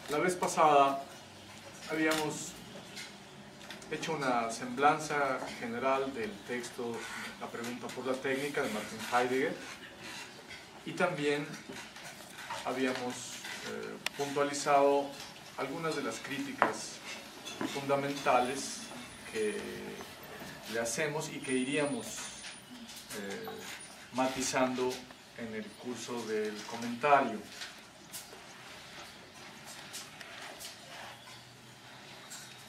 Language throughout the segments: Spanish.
La vez pasada habíamos hecho una semblanza general del texto La pregunta por la técnica de Martin Heidegger y también habíamos puntualizado algunas de las críticas fundamentales que le hacemos y que iríamos matizando en el curso del comentario.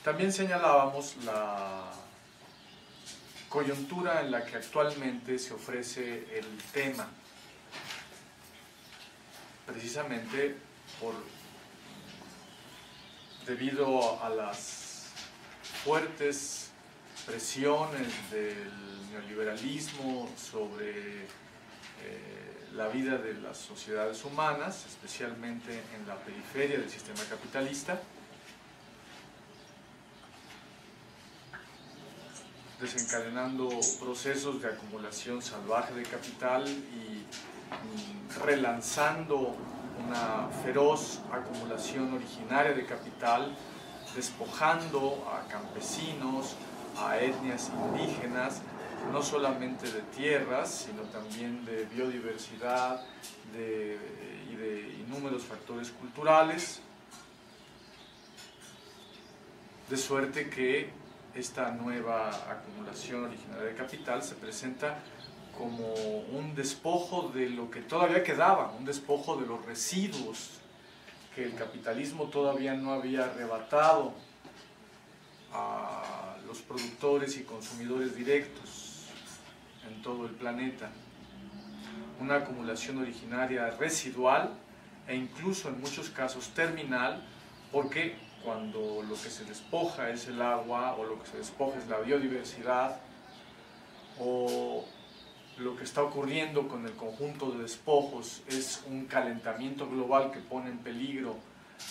También señalábamos la coyuntura en la que actualmente se ofrece el tema, precisamente debido a las fuertes presiones del neoliberalismo sobre la vida de las sociedades humanas, especialmente en la periferia del sistema capitalista, desencadenando procesos de acumulación salvaje de capital y relanzando una feroz acumulación originaria de capital, despojando a campesinos, a etnias indígenas, no solamente de tierras, sino también de biodiversidad y de innúmeros factores culturales, de suerte que esta nueva acumulación originaria de capital se presenta como un despojo de lo que todavía quedaba, un despojo de los residuos que el capitalismo todavía no había arrebatado a los productores y consumidores directos en todo el planeta. Una acumulación originaria residual e incluso en muchos casos terminal, porque cuando lo que se despoja es el agua, o lo que se despoja es la biodiversidad, o lo que está ocurriendo con el conjunto de despojos es un calentamiento global que pone en peligro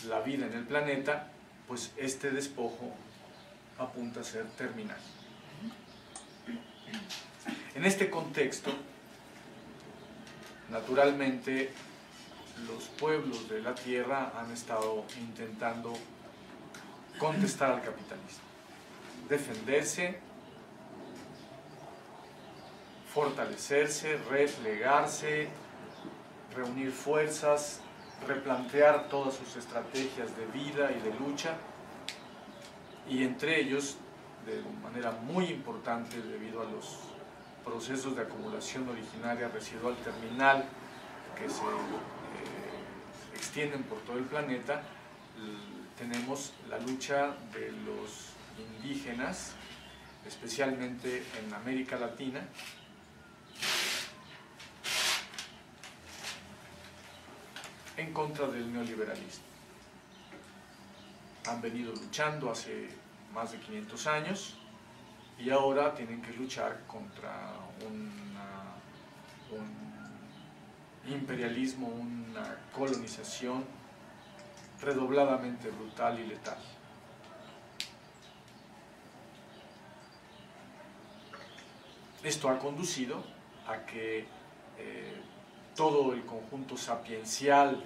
la vida en el planeta, pues este despojo apunta a ser terminal. En este contexto, naturalmente, los pueblos de la Tierra han estado intentando contestar al capitalismo, defenderse, fortalecerse, replegarse, reunir fuerzas, replantear todas sus estrategias de vida y de lucha, y entre ellos, de manera muy importante debido a los procesos de acumulación originaria residual terminal que se extienden por todo el planeta, tenemos la lucha de los indígenas, especialmente en América Latina, en contra del neoliberalismo. Han venido luchando hace más de 500 años y ahora tienen que luchar contra un imperialismo, una colonización redobladamente brutal y letal. Esto ha conducido a que todo el conjunto sapiencial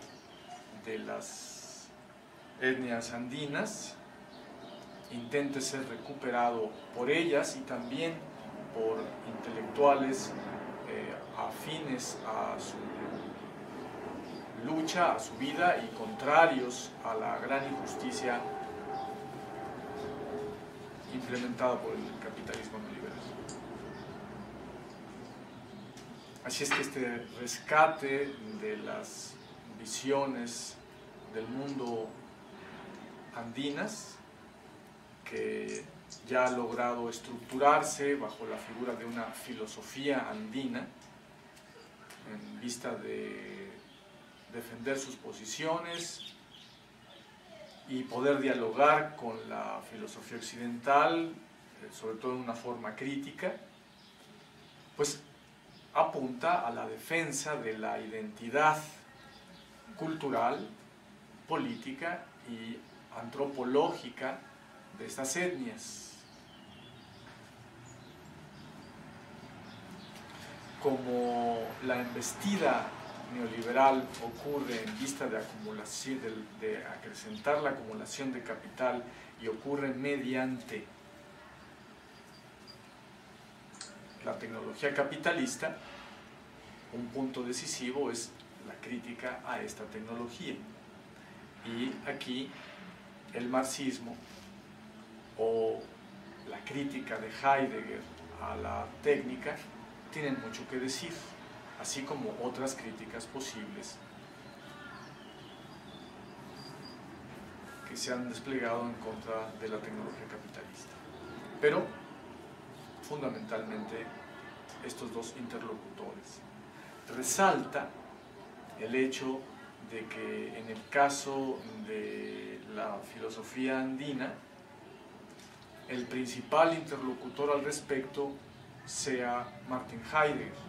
de las etnias andinas intente ser recuperado por ellas y también por intelectuales afines a su lucha, a su vida y contrarios a la gran injusticia implementada por el capitalismo neoliberal. Así es que este rescate de las visiones del mundo andinas, que ya ha logrado estructurarse bajo la figura de una filosofía andina, en vista de defender sus posiciones y poder dialogar con la filosofía occidental, sobre todo en una forma crítica, pues apunta a la defensa de la identidad cultural, política y antropológica de estas etnias. Como la embestida neoliberal ocurre en vista de acumulación, de acrecentar la acumulación de capital, y ocurre mediante la tecnología capitalista, un punto decisivo es la crítica a esta tecnología. Y aquí el marxismo o la crítica de Heidegger a la técnica tienen mucho que decir, así como otras críticas posibles que se han desplegado en contra de la tecnología capitalista. Pero, fundamentalmente, estos dos interlocutores. Resalta el hecho de que en el caso de la filosofía andina, el principal interlocutor al respecto sea Martin Heidegger,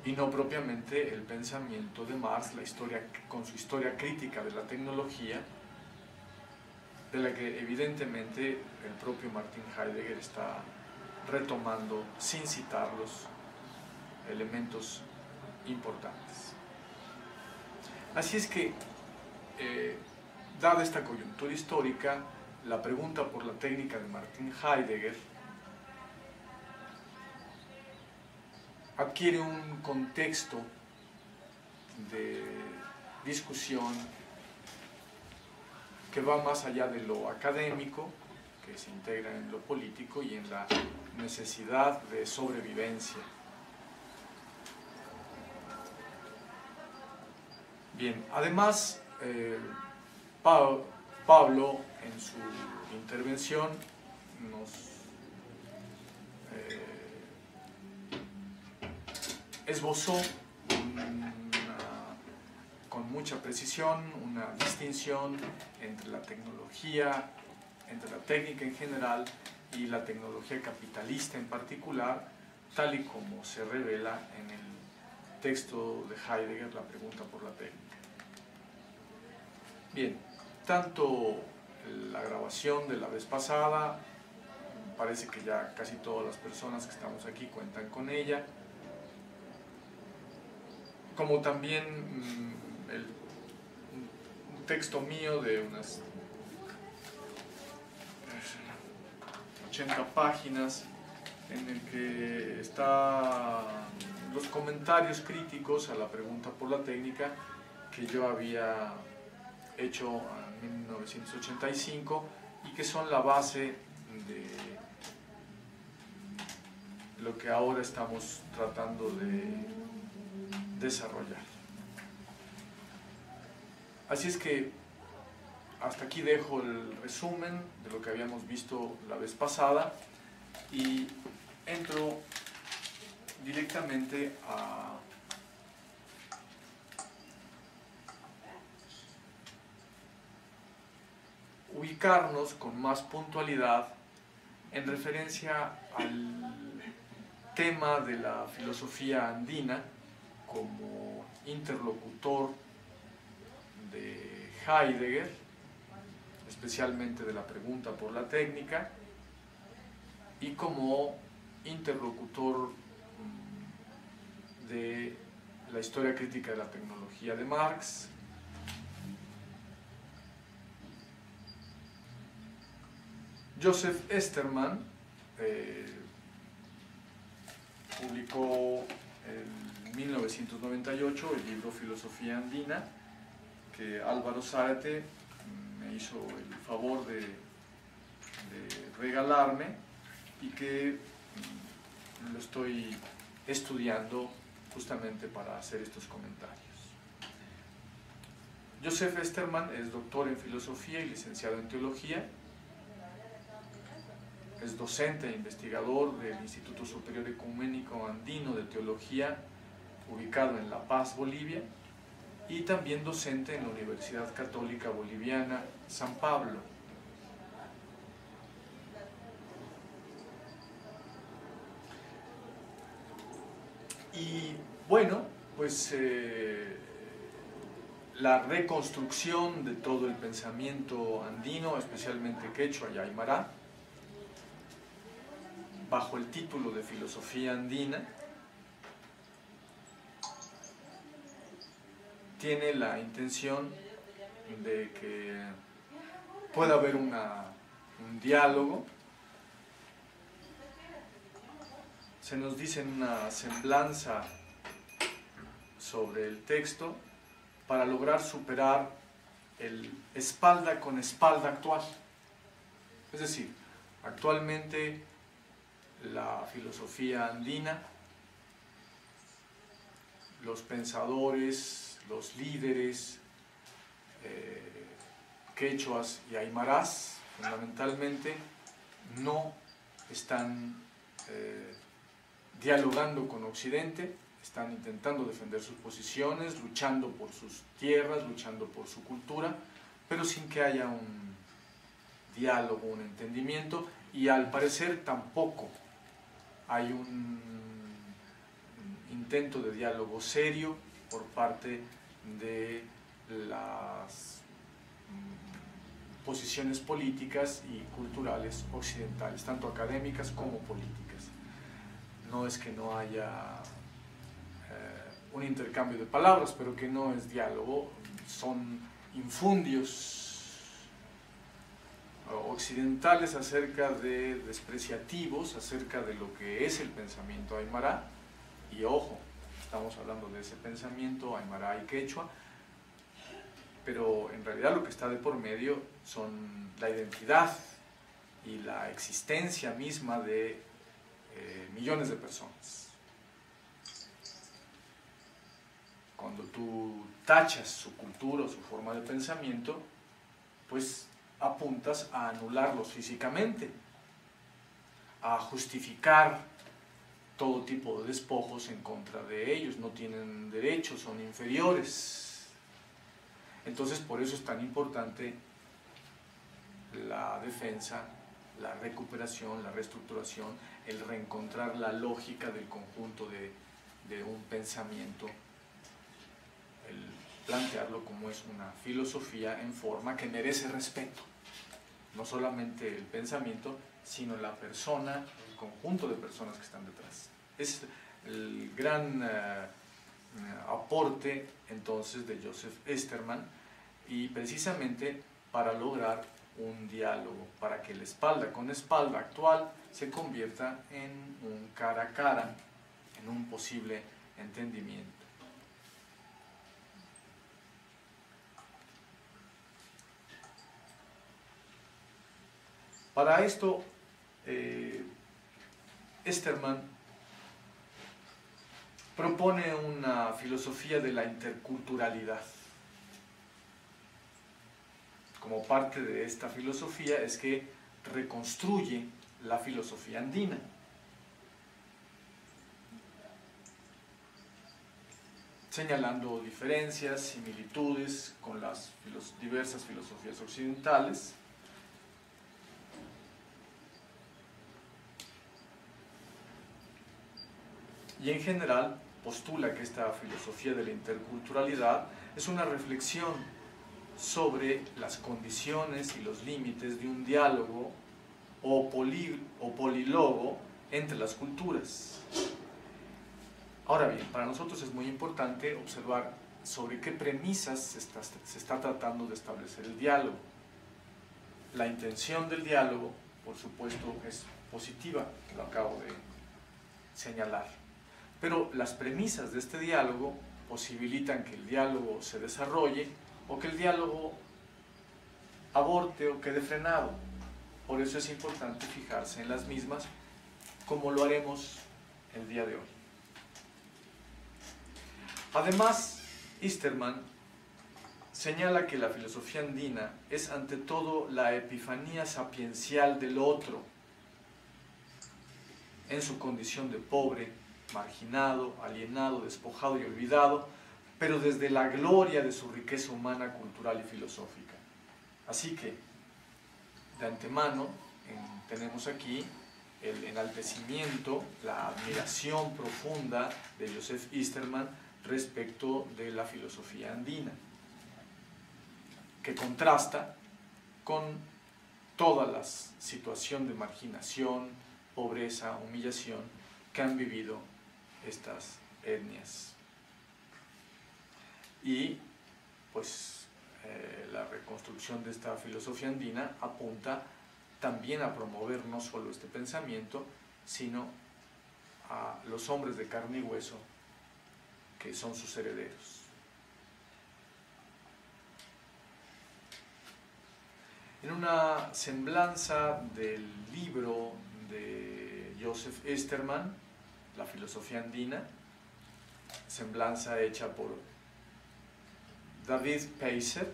y no propiamente el pensamiento de Marx, con su historia crítica de la tecnología, de la que evidentemente el propio Martin Heidegger está retomando, sin citarlos, elementos importantes. Así es que, dada esta coyuntura histórica, la pregunta por la técnica de Martin Heidegger adquiere un contexto de discusión que va más allá de lo académico, que se integra en lo político y en la necesidad de sobrevivencia. Bien, además, Pablo en su intervención nos esbozó con mucha precisión una distinción entre la tecnología, entre la técnica en general y la tecnología capitalista en particular, tal y como se revela en el texto de Heidegger, La pregunta por la técnica. Bien, tanto la grabación de la vez pasada, parece que ya casi todas las personas que estamos aquí cuentan con ella, como también un texto mío de unas 80 páginas en el que están los comentarios críticos a la pregunta por la técnica que yo había hecho en 1985 y que son la base de lo que ahora estamos tratando de desarrollar. Así es que hasta aquí dejo el resumen de lo que habíamos visto la vez pasada y entro directamente a ubicarnos con más puntualidad en referencia al tema de la filosofía andina como interlocutor de Heidegger, especialmente de la pregunta por la técnica, y como interlocutor de la historia crítica de la tecnología de Marx, Joseph Esterman publicó en 1998 el libro Filosofía Andina, que Álvaro Zárate me hizo el favor de regalarme y que lo estoy estudiando justamente para hacer estos comentarios. Joseph Esterman es doctor en filosofía y licenciado en teología. Es docente e investigador del Instituto Superior Ecuménico Andino de Teología, ubicado en La Paz, Bolivia, y también docente en la Universidad Católica Boliviana San Pablo. Y bueno, pues la reconstrucción de todo el pensamiento andino, especialmente quechua y aymara, bajo el título de Filosofía Andina, tiene la intención de que pueda haber un diálogo. Se nos dice en una semblanza sobre el texto para lograr superar el espalda con espalda actual. Es decir, actualmente la filosofía andina, los pensadores, los líderes quechuas y aymarás, fundamentalmente, no están dialogando con Occidente, están intentando defender sus posiciones, luchando por sus tierras, luchando por su cultura, pero sin que haya un diálogo, un entendimiento, y al parecer tampoco hay un intento de diálogo serio por parte de las posiciones políticas y culturales occidentales, tanto académicas como políticas. No es que no haya un intercambio de palabras, pero que no es diálogo, son infundios occidentales acerca de despreciativos, acerca de lo que es el pensamiento aymara, y ojo, estamos hablando de ese pensamiento aymara y quechua, pero en realidad lo que está de por medio son la identidad y la existencia misma de millones de personas. Cuando tú tachas su cultura o su forma de pensamiento, pues apuntas a anularlos físicamente, a justificar todo tipo de despojos en contra de ellos, no tienen derechos, son inferiores. Entonces por eso es tan importante la defensa, la recuperación, la reestructuración, el reencontrar la lógica del conjunto de un pensamiento, el plantearlo como es una filosofía en forma que merece respeto. No solamente el pensamiento, sino la persona, el conjunto de personas que están detrás. Es el gran aporte entonces de Joseph Esterman, y precisamente para lograr un diálogo, para que el espalda con espalda actual se convierta en un cara a cara, en un posible entendimiento. Para esto, Esterman propone una filosofía de la interculturalidad. Como parte de esta filosofía es que reconstruye la filosofía andina. Señalando diferencias, similitudes con las diversas filosofías occidentales. Y en general postula que esta filosofía de la interculturalidad es una reflexión sobre las condiciones y los límites de un diálogo o polílogo entre las culturas. Ahora bien, para nosotros es muy importante observar sobre qué premisas se está tratando de establecer el diálogo. La intención del diálogo, por supuesto, es positiva, lo acabo de señalar. Pero las premisas de este diálogo posibilitan que el diálogo se desarrolle o que el diálogo aborte o quede frenado. Por eso es importante fijarse en las mismas, como lo haremos el día de hoy. Además, Esterman señala que la filosofía andina es ante todo la epifanía sapiencial del otro, en su condición de pobre, marginado, alienado, despojado y olvidado, pero desde la gloria de su riqueza humana, cultural y filosófica. Así que, de antemano, tenemos aquí el enaltecimiento, la admiración profunda de Joseph Esterman respecto de la filosofía andina, que contrasta con toda la situación de marginación, pobreza, humillación que han vivido estas etnias. Y pues la reconstrucción de esta filosofía andina apunta también a promover no solo este pensamiento, sino a los hombres de carne y hueso que son sus herederos. En una semblanza del libro de Joseph Esterman, La filosofía andina, semblanza hecha por David Peiser,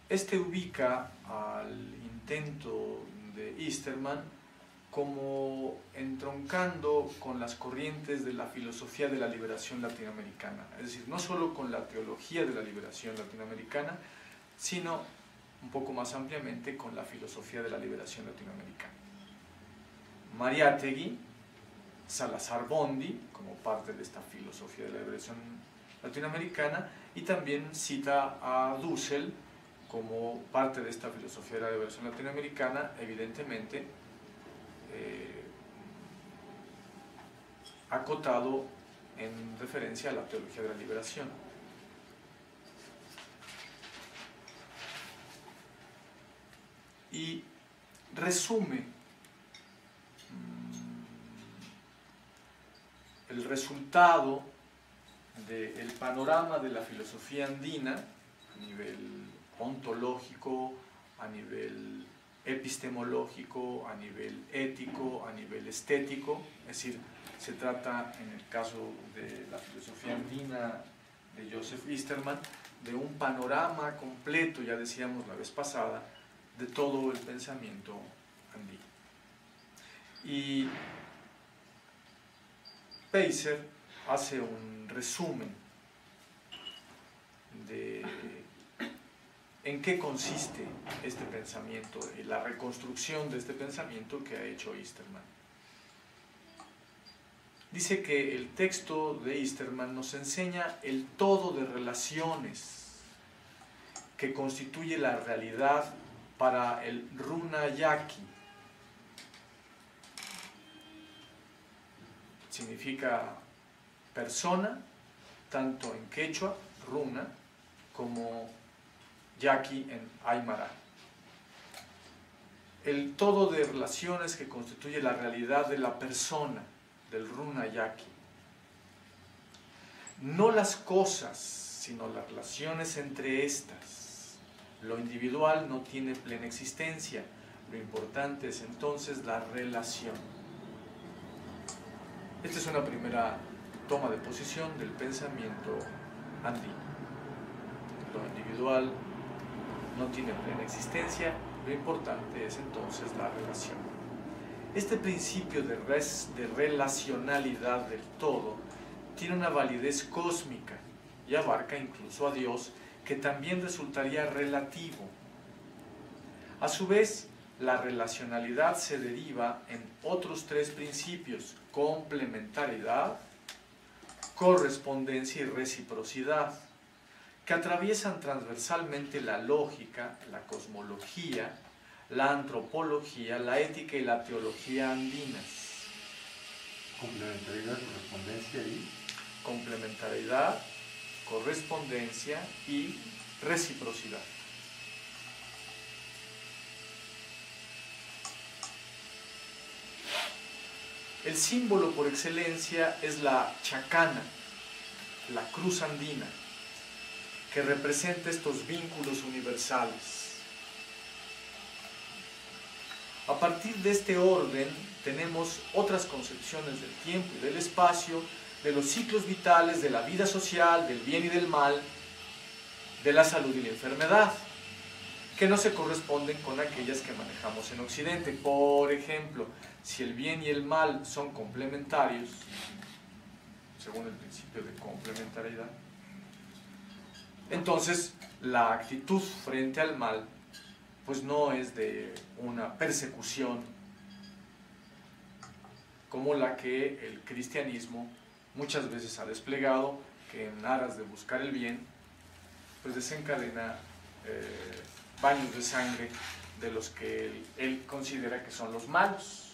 este ubica al intento de Esterman como entroncando con las corrientes de la filosofía de la liberación latinoamericana, es decir, no solo con la teología de la liberación latinoamericana, sino un poco más ampliamente con la filosofía de la liberación latinoamericana. Mariátegui, Salazar Bondi, como parte de esta filosofía de la liberación latinoamericana, y también cita a Dussel como parte de esta filosofía de la liberación latinoamericana, evidentemente acotado en referencia a la teología de la liberación. Y resume el resultado del panorama de la filosofía andina a nivel ontológico, a nivel epistemológico, a nivel ético, a nivel estético. Es decir, se trata, en el caso de la filosofía andina de Joseph Esterman, de un panorama completo, ya decíamos la vez pasada, de todo el pensamiento andino. Y Peiser hace un resumen de en qué consiste este pensamiento y la reconstrucción de este pensamiento que ha hecho Esterman. Dice que el texto de Esterman nos enseña el todo de relaciones que constituye la realidad para el Runa Yaqui. Significa persona, tanto en quechua, runa, como yaqui en aymara. El todo de relaciones que constituye la realidad de la persona, del runa yaqui. No las cosas, sino las relaciones entre estas. Lo individual no tiene plena existencia, lo importante es entonces la relación. Esta es una primera toma de posición del pensamiento andino. Lo individual no tiene plena existencia, lo importante es entonces la relación. Este principio de relacionalidad del todo tiene una validez cósmica y abarca incluso a Dios, que también resultaría relativo. A su vez, la relacionalidad se deriva en otros tres principios: complementariedad, correspondencia y reciprocidad, que atraviesan transversalmente la lógica, la cosmología, la antropología, la ética y la teología andinas. Complementariedad, correspondencia y... Complementariedad, correspondencia y reciprocidad. El símbolo por excelencia es la chacana, la cruz andina, que representa estos vínculos universales. A partir de este orden tenemos otras concepciones del tiempo y del espacio, de los ciclos vitales, de la vida social, del bien y del mal, de la salud y la enfermedad, que no se corresponden con aquellas que manejamos en Occidente. Por ejemplo, si el bien y el mal son complementarios, según el principio de complementariedad, entonces la actitud frente al mal pues no es de una persecución como la que el cristianismo muchas veces ha desplegado, que en aras de buscar el bien pues desencadena baños de sangre de los que él considera que son los malos.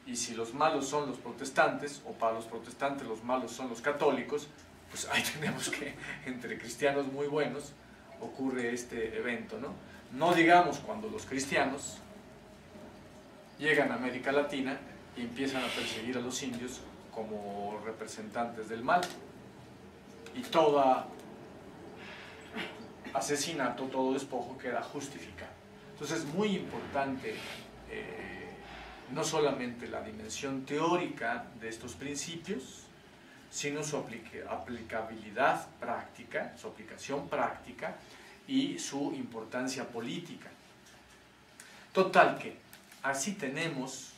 y si los malos son los protestantes, o para los protestantes los malos son los católicos, pues ahí tenemos que entre cristianos muy buenos ocurre este evento, ¿no? No digamos cuando los cristianos llegan a América Latina y empiezan a perseguir a los indios como representantes del mal, y todo asesinato, todo despojo queda justificado. Entonces es muy importante no solamente la dimensión teórica de estos principios, sino su aplicabilidad práctica, su aplicación práctica y su importancia política. Total que así tenemos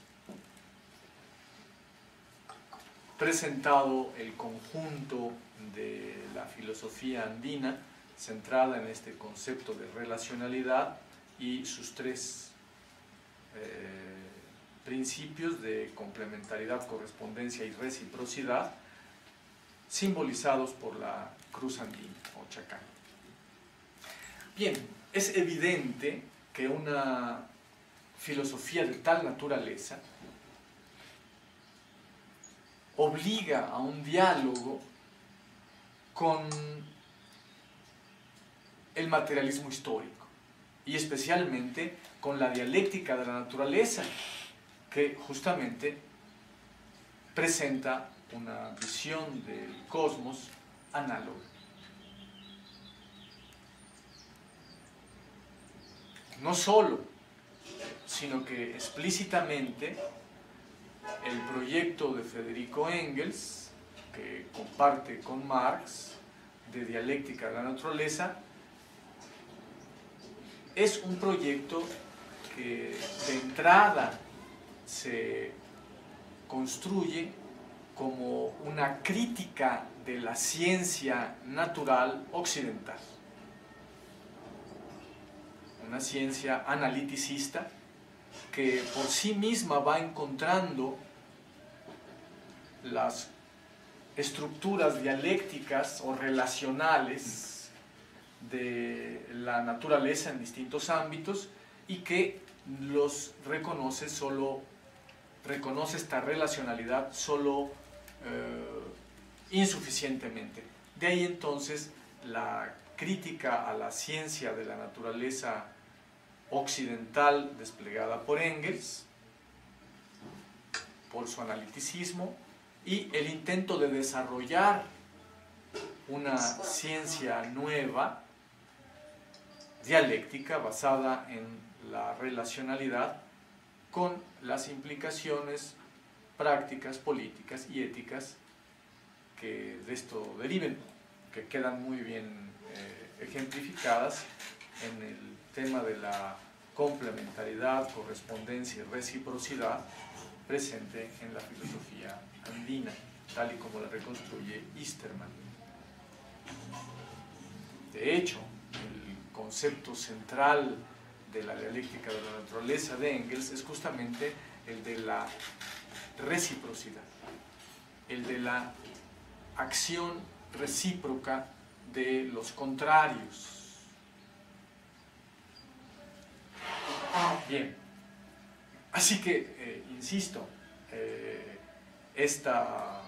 presentado el conjunto de la filosofía andina centrada en este concepto de relacionalidad y sus tres principios de complementariedad, correspondencia y reciprocidad, simbolizados por la cruz andina o chacán. Bien, es evidente que una filosofía de tal naturaleza obliga a un diálogo con el materialismo histórico y especialmente con la dialéctica de la naturaleza, que justamente presenta una visión del cosmos análoga. No solo, sino que explícitamente el proyecto de Federico Engels, que comparte con Marx, de dialéctica de la naturaleza, es un proyecto que de entrada se construye como una crítica de la ciencia natural occidental, una ciencia analiticista que por sí misma va encontrando las estructuras dialécticas o relacionales de la naturaleza en distintos ámbitos y que los reconoce esta relacionalidad solo insuficientemente. De ahí entonces la crítica a la ciencia de la naturaleza occidental desplegada por Engels, por su analiticismo, y el intento de desarrollar una ciencia nueva, dialéctica, basada en la relacionalidad, con las implicaciones prácticas, políticas y éticas que de esto deriven, que quedan muy bien ejemplificadas en el tema de la complementariedad, correspondencia y reciprocidad presente en la filosofía andina, tal y como la reconstruye Easterman. De hecho, el concepto central de la dialéctica de la naturaleza de Engels es justamente el de la reciprocidad, el de la acción recíproca de los contrarios. Bien, así que, insisto, esta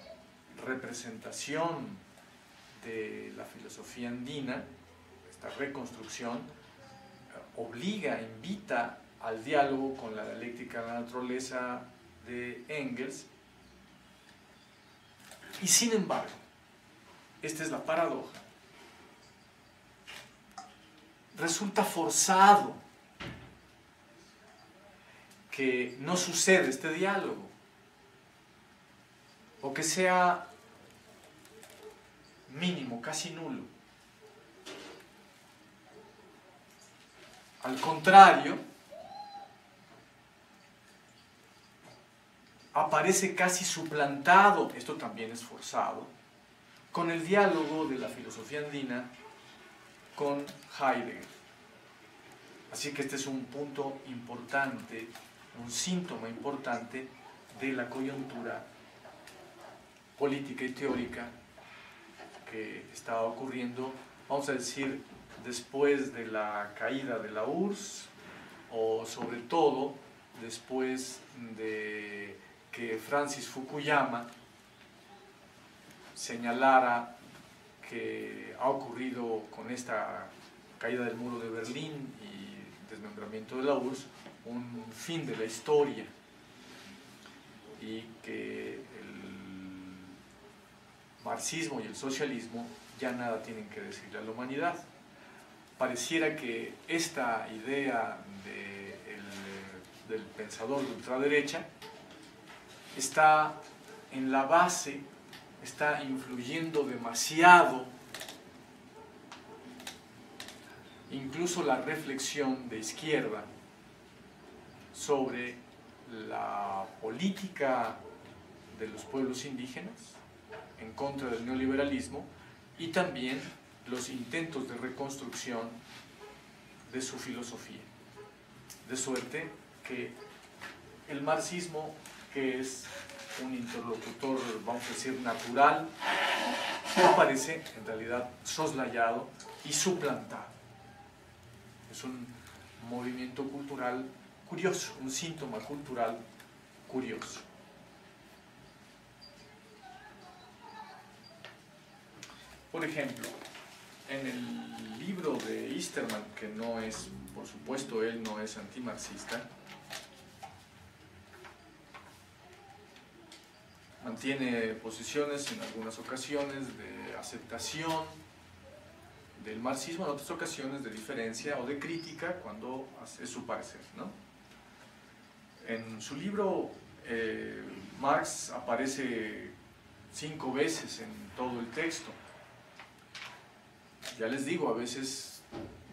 representación de la filosofía andina, esta reconstrucción, obliga, invita al diálogo con la dialéctica de la naturaleza de Engels, y sin embargo, esta es la paradoja, resulta forzado que no suceda este diálogo, o que sea mínimo, casi nulo. Al contrario, aparece casi suplantado, esto también es forzado, con el diálogo de la filosofía andina con Heidegger. Así que este es un punto importante, un síntoma importante de la coyuntura política y teórica que estaba ocurriendo, vamos a decir, después de la caída de la URSS, o sobre todo después de que Francis Fukuyama señalara que ha ocurrido con esta caída del muro de Berlín y desmembramiento de la URSS un fin de la historia, y que el marxismo y el socialismo ya nada tienen que decirle a la humanidad. Pareciera que esta idea del pensador de ultraderecha está en la base, está influyendo demasiado, incluso la reflexión de izquierda sobre la política de los pueblos indígenas en contra del neoliberalismo y también los intentos de reconstrucción de su filosofía. De suerte que el marxismo, que es un interlocutor, vamos a decir, natural, aparece en realidad soslayado y suplantado. Es un movimiento cultural curioso, un síntoma cultural curioso. Por ejemplo, en el libro de Easterman, que no es, por supuesto, él no es antimarxista, mantiene posiciones en algunas ocasiones de aceptación del marxismo, en otras ocasiones de diferencia o de crítica cuando es su parecer, ¿no? En su libro, Marx aparece 5 veces en todo el texto. Ya les digo, a veces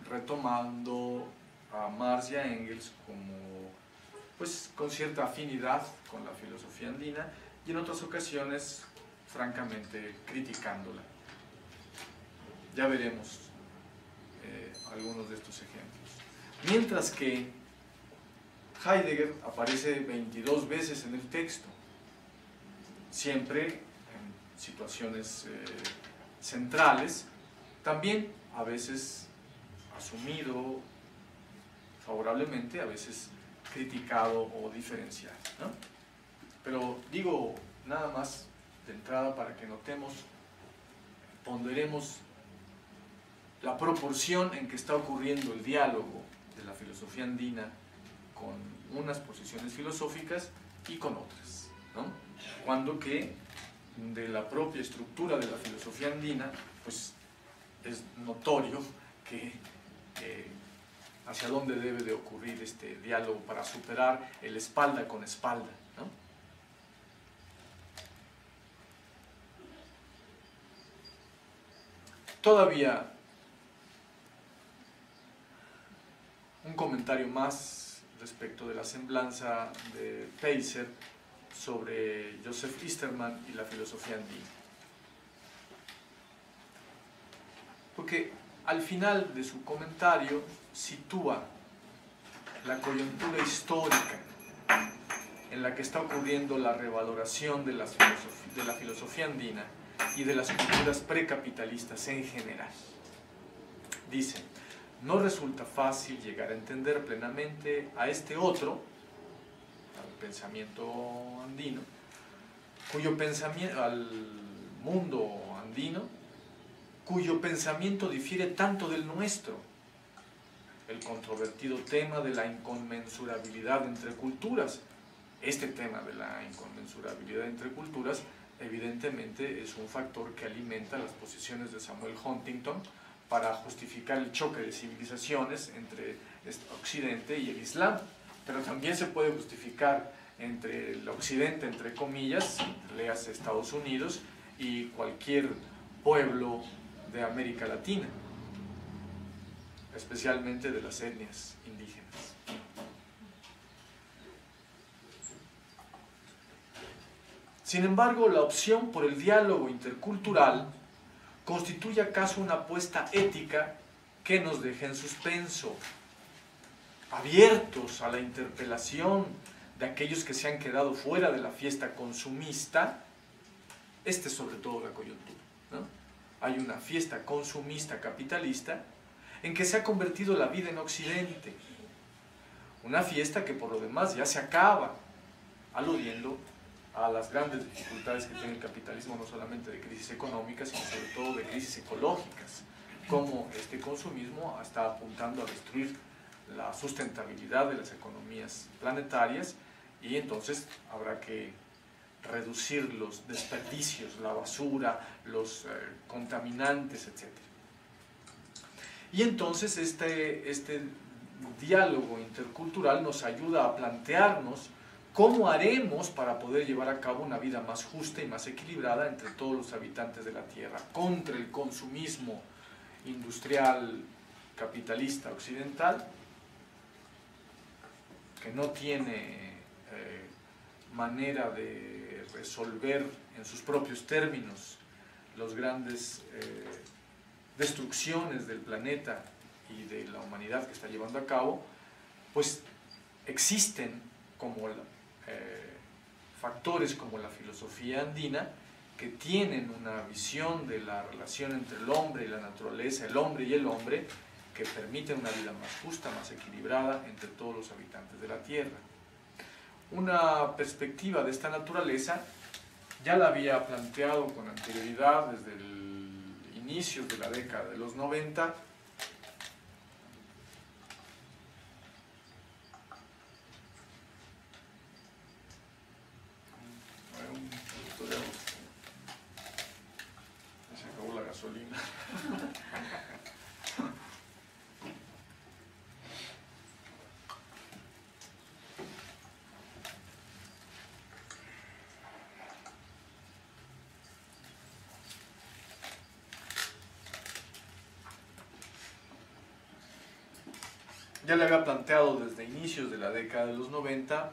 retomando a Marx y a Engels como, pues, con cierta afinidad con la filosofía andina, y en otras ocasiones, francamente, criticándola. Ya veremos algunos de estos ejemplos. Mientras que Heidegger aparece 22 veces en el texto, siempre en situaciones centrales, también a veces asumido favorablemente, a veces criticado o diferenciado, ¿no? Pero digo nada más de entrada para que notemos, ponderemos la proporción en que está ocurriendo el diálogo de la filosofía andina con unas posiciones filosóficas y con otras, ¿no? Cuando que de la propia estructura de la filosofía andina, pues es notorio que hacia dónde debe de ocurrir este diálogo para superar el espalda con espalda, ¿no? Todavía un comentario más respecto de la semblanza de Peiser sobre Joseph Easterman y la filosofía andina. Porque al final de su comentario sitúa la coyuntura histórica en la que está ocurriendo la revaloración de la filosofía andina y de las culturas precapitalistas en general. Dice: no resulta fácil llegar a entender plenamente a este otro, al pensamiento andino, al mundo andino, cuyo pensamiento difiere tanto del nuestro. El controvertido tema de la inconmensurabilidad entre culturas. Este tema de la inconmensurabilidad entre culturas evidentemente es un factor que alimenta las posiciones de Samuel Huntington para justificar el choque de civilizaciones entre Occidente y el Islam, pero también se puede justificar entre el Occidente, entre comillas, léase Estados Unidos, y cualquier pueblo de América Latina, especialmente de las etnias indígenas. Sin embargo, la opción por el diálogo intercultural constituye acaso una apuesta ética que nos deja en suspenso, abiertos a la interpelación de aquellos que se han quedado fuera de la fiesta consumista. Este es sobre todo la coyuntura, ¿no? Hay una fiesta consumista capitalista en que se ha convertido la vida en Occidente, una fiesta que por lo demás ya se acaba, aludiendo a las grandes dificultades que tiene el capitalismo, no solamente de crisis económicas, sino sobre todo de crisis ecológicas, como este consumismo está apuntando a destruir la sustentabilidad de las economías planetarias, y entonces habrá que reducir los desperdicios, la basura, los contaminantes, etc. Y entonces este diálogo intercultural nos ayuda a plantearnos cómo haremos para poder llevar a cabo una vida más justa y más equilibrada entre todos los habitantes de la Tierra, contra el consumismo industrial capitalista occidental, que no tiene manera de resolver en sus propios términos las grandes destrucciones del planeta y de la humanidad que está llevando a cabo. Pues existen como factores como la filosofía andina, que tienen una visión de la relación entre el hombre y la naturaleza, el hombre y el hombre, que permiten una vida más justa, más equilibrada entre todos los habitantes de la Tierra. Una perspectiva de esta naturaleza ya la había planteado con anterioridad desde el inicio de la década de los 90, se acabó la gasolina. Ya le había planteado desde inicios de la década de los 90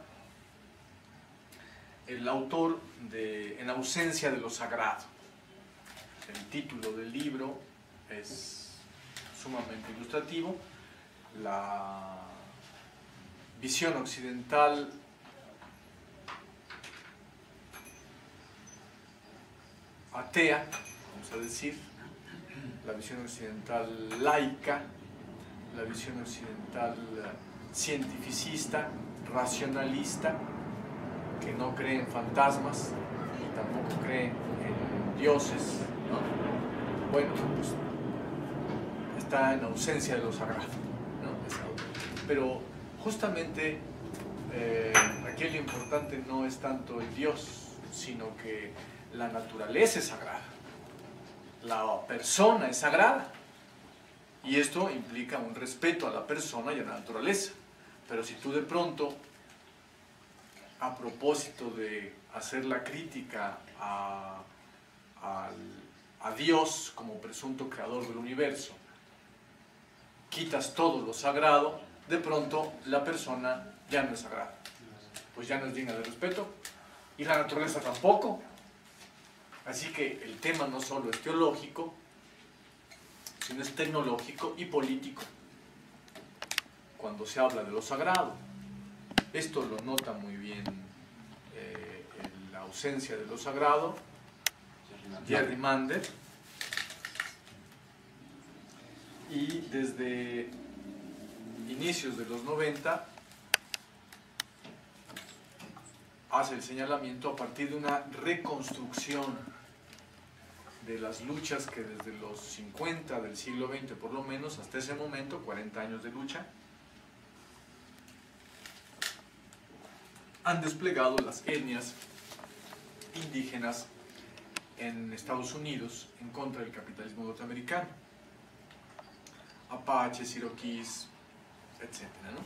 el autor de En ausencia de lo sagrado. El título del libro es sumamente ilustrativo. La visión occidental atea, vamos a decir, la visión occidental laica, la visión occidental cientificista, racionalista, que no cree en fantasmas y tampoco cree en dioses, ¿no? Bueno, pues está en ausencia de lo sagrado, ¿no? Pero justamente aquí lo importante no es tanto el Dios, sino que la naturaleza es sagrada, la persona es sagrada. Y esto implica un respeto a la persona y a la naturaleza. Pero si tú de pronto, a propósito de hacer la crítica a Dios como presunto creador del universo, quitas todo lo sagrado, de pronto la persona ya no es sagrada. Pues ya no es digna de respeto, y la naturaleza tampoco. Así que el tema no solo es teológico, sino es tecnológico y político cuando se habla de lo sagrado. Esto lo nota muy bien en la ausencia de lo sagrado Jerry Mander, y desde inicios de los 90 hace el señalamiento a partir de una reconstrucción de las luchas que desde los 50 del siglo XX por lo menos hasta ese momento, 40 años de lucha, han desplegado las etnias indígenas en Estados Unidos en contra del capitalismo norteamericano. Apaches, Iroquíes, etc., ¿no?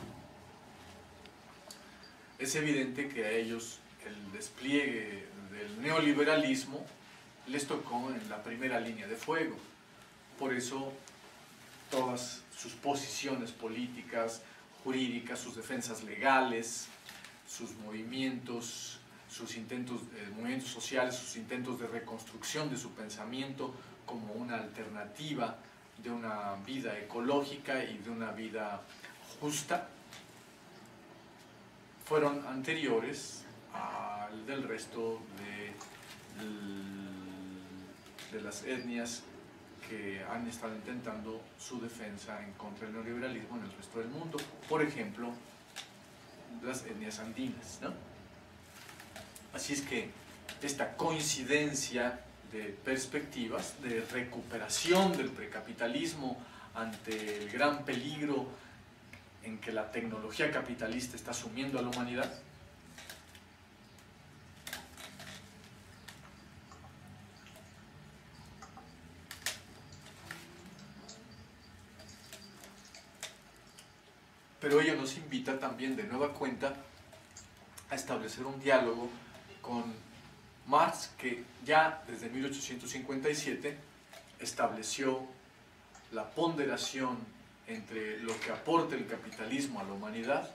Es evidente que a ellos el despliegue del neoliberalismo les tocó en la primera línea de fuego. Por eso todas sus posiciones políticas, jurídicas, sus defensas legales, sus movimientos, movimientos sociales, sus intentos de reconstrucción de su pensamiento como una alternativa de una vida ecológica y de una vida justa, fueron anteriores al del resto de las etnias que han estado intentando su defensa en contra del neoliberalismo en el resto del mundo. Por ejemplo, las etnias andinas, ¿no? Así es que esta coincidencia de perspectivas, de recuperación del precapitalismo ante el gran peligro en que la tecnología capitalista está sumiendo a la humanidad, pero ello nos invita también de nueva cuenta a establecer un diálogo con Marx, que ya desde 1857 estableció la ponderación entre lo que aporta el capitalismo a la humanidad,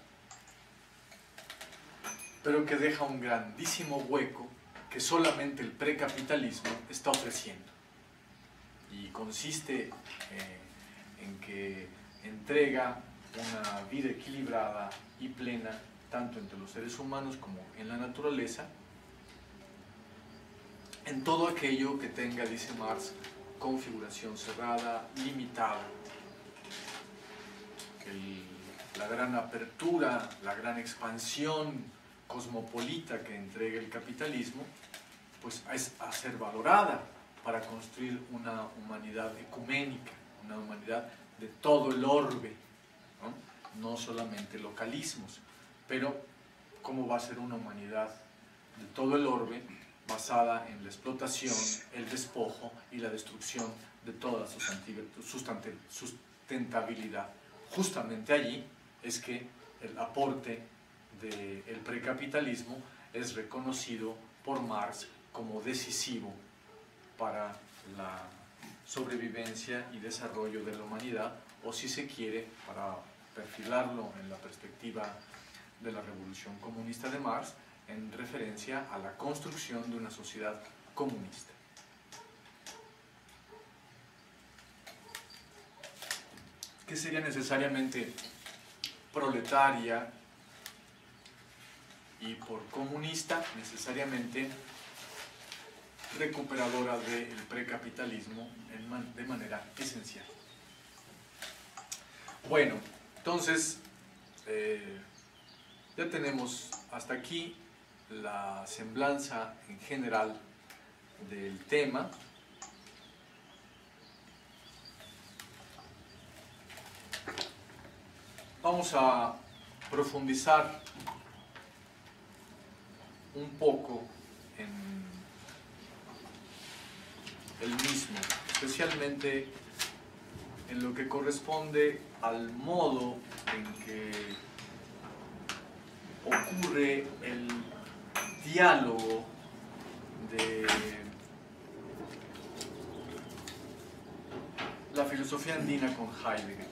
pero que deja un grandísimo hueco que solamente el precapitalismo está ofreciendo. Y consiste en que entrega una vida equilibrada y plena, tanto entre los seres humanos como en la naturaleza, en todo aquello que tenga, dice Marx, configuración cerrada, limitada. La gran apertura, la gran expansión cosmopolita que entrega el capitalismo, pues es a ser valorada para construir una humanidad ecuménica, una humanidad de todo el orbe, no solamente localismos, pero cómo va a ser una humanidad de todo el orbe basada en la explotación, el despojo y la destrucción de toda sustentabilidad. Justamente allí es que el aporte del precapitalismo es reconocido por Marx como decisivo para la sobrevivencia y desarrollo de la humanidad, o si se quiere, para perfilarlo en la perspectiva de la Revolución Comunista de Marx, en referencia a la construcción de una sociedad comunista. Que sería necesariamente proletaria y por comunista necesariamente recuperadora del precapitalismo de manera esencial. Bueno, entonces ya tenemos hasta aquí la semblanza en general del tema. Vamos a profundizar un poco en el mismo, especialmente en lo que corresponde al modo en que ocurre el diálogo de la filosofía andina con Heidegger.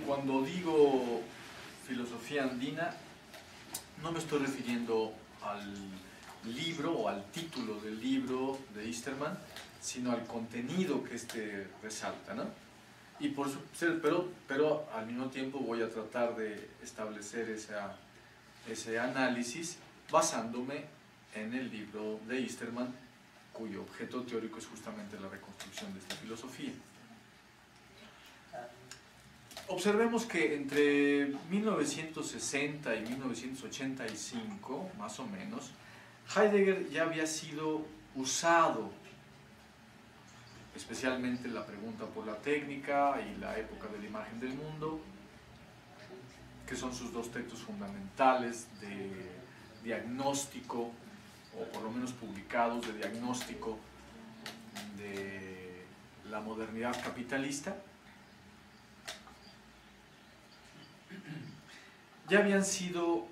Cuando digo filosofía andina, no me estoy refiriendo al libro o al título del libro de Easterman, sino al contenido que éste resalta, ¿no? Y pero al mismo tiempo voy a tratar de establecer ese análisis basándome en el libro de Easterman, cuyo objeto teórico es justamente la reconstrucción de esta filosofía. Observemos que entre 1960 y 1985, más o menos, Heidegger ya había sido usado, especialmente la pregunta por la técnica y la época de la imagen del mundo, que son sus dos textos fundamentales de diagnóstico, o por lo menos publicados, de diagnóstico de la modernidad capitalista. Ya había sido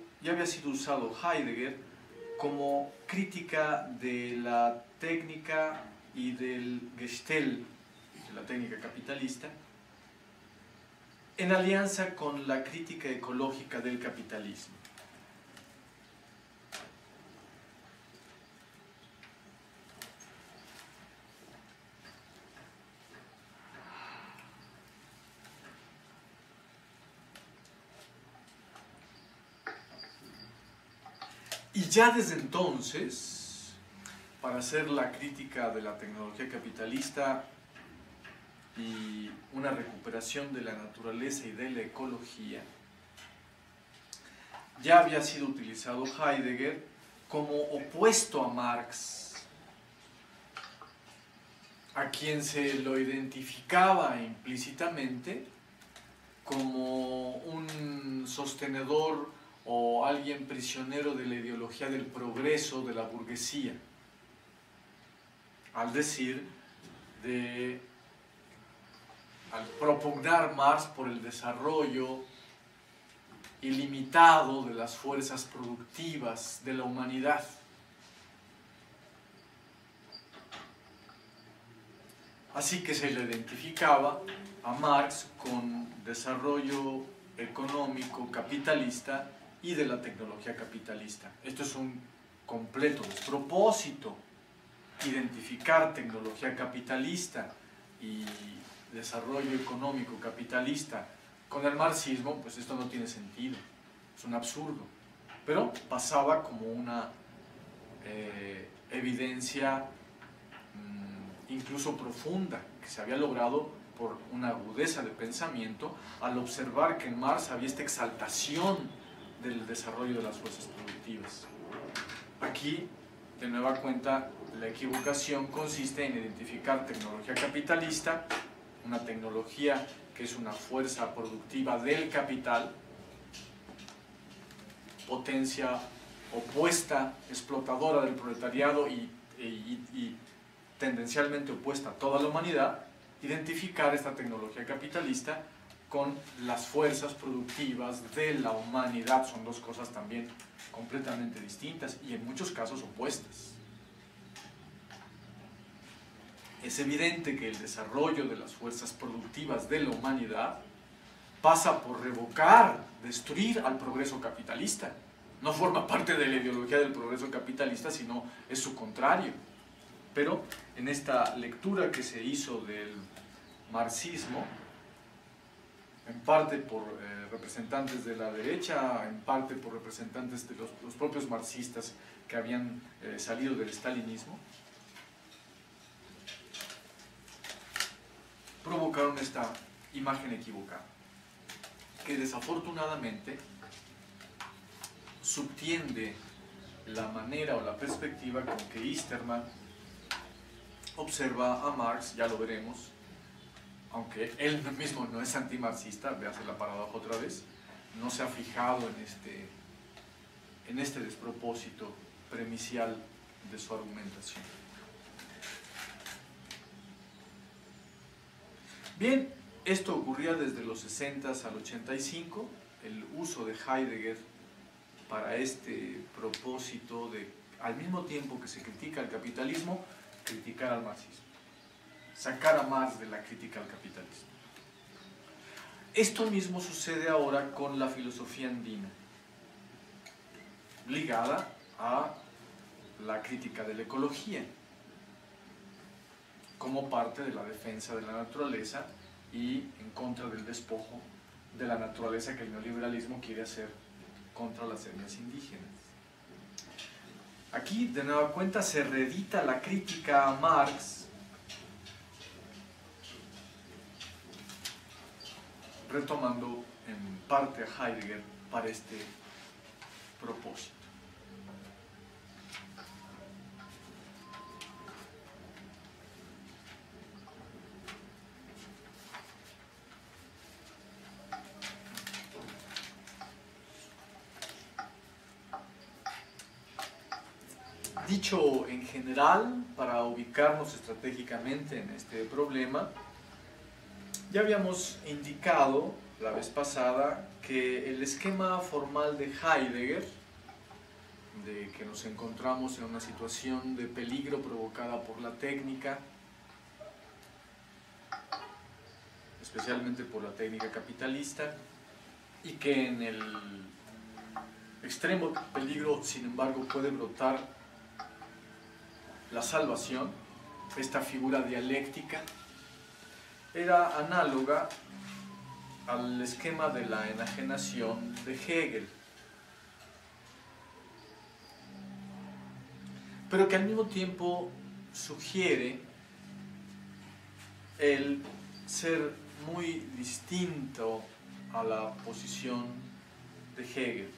usado Heidegger como crítica de la técnica y del Gestell, de la técnica capitalista, en alianza con la crítica ecológica del capitalismo. Y ya desde entonces, para hacer la crítica de la tecnología capitalista, y una recuperación de la naturaleza y de la ecología, ya había sido utilizado Heidegger como opuesto a Marx, a quien se lo identificaba implícitamente como un sostenedor o alguien prisionero de la ideología del progreso de la burguesía, al decir al propugnar Marx por el desarrollo ilimitado de las fuerzas productivas de la humanidad. Así que se le identificaba a Marx con desarrollo económico capitalista y de la tecnología capitalista. Esto es un completo despropósito. Identificar tecnología capitalista y desarrollo económico capitalista con el marxismo, pues esto no tiene sentido, es un absurdo. Pero pasaba como una evidencia incluso profunda, que se había logrado por una agudeza de pensamiento al observar que en Marx había esta exaltación del desarrollo de las fuerzas productivas. Aquí, de nueva cuenta, la equivocación consiste en identificar tecnología capitalista, una tecnología que es una fuerza productiva del capital, potencia opuesta, explotadora del proletariado y tendencialmente opuesta a toda la humanidad, identificar esta tecnología capitalista con las fuerzas productivas de la humanidad. Son dos cosas también completamente distintas y en muchos casos opuestas. Es evidente que el desarrollo de las fuerzas productivas de la humanidad pasa por revocar, destruir al progreso capitalista. No forma parte de la ideología del progreso capitalista, sino es su contrario. Pero en esta lectura que se hizo del marxismo, en parte por representantes de la derecha, en parte por representantes de los propios marxistas que habían salido del stalinismo, provocaron esta imagen equivocada, que desafortunadamente subtiende la manera o la perspectiva con que Easterman observa a Marx. Ya lo veremos, aunque él mismo no es antimarxista, véase la paradoja otra vez, no se ha fijado en este despropósito premisial de su argumentación. Bien, esto ocurría desde los 60 al 85, el uso de Heidegger para este propósito de, al mismo tiempo que se critica al capitalismo, criticar al marxismo, sacar a Marx de la crítica al capitalismo. Esto mismo sucede ahora con la filosofía andina, ligada a la crítica de la ecología, como parte de la defensa de la naturaleza y en contra del despojo de la naturaleza que el neoliberalismo quiere hacer contra las etnias indígenas. Aquí, de nueva cuenta, se reedita la crítica a Marx, retomando en parte a Heidegger para este propósito. Dicho en general, para ubicarnos estratégicamente en este problema, ya habíamos indicado la vez pasada que el esquema formal de Heidegger, de que nos encontramos en una situación de peligro provocada por la técnica, especialmente por la técnica capitalista, y que en el extremo peligro, sin embargo, puede brotar la salvación, esta figura dialéctica, era análoga al esquema de la enajenación de Hegel, pero que al mismo tiempo sugiere el ser muy distinto a la posición de Hegel.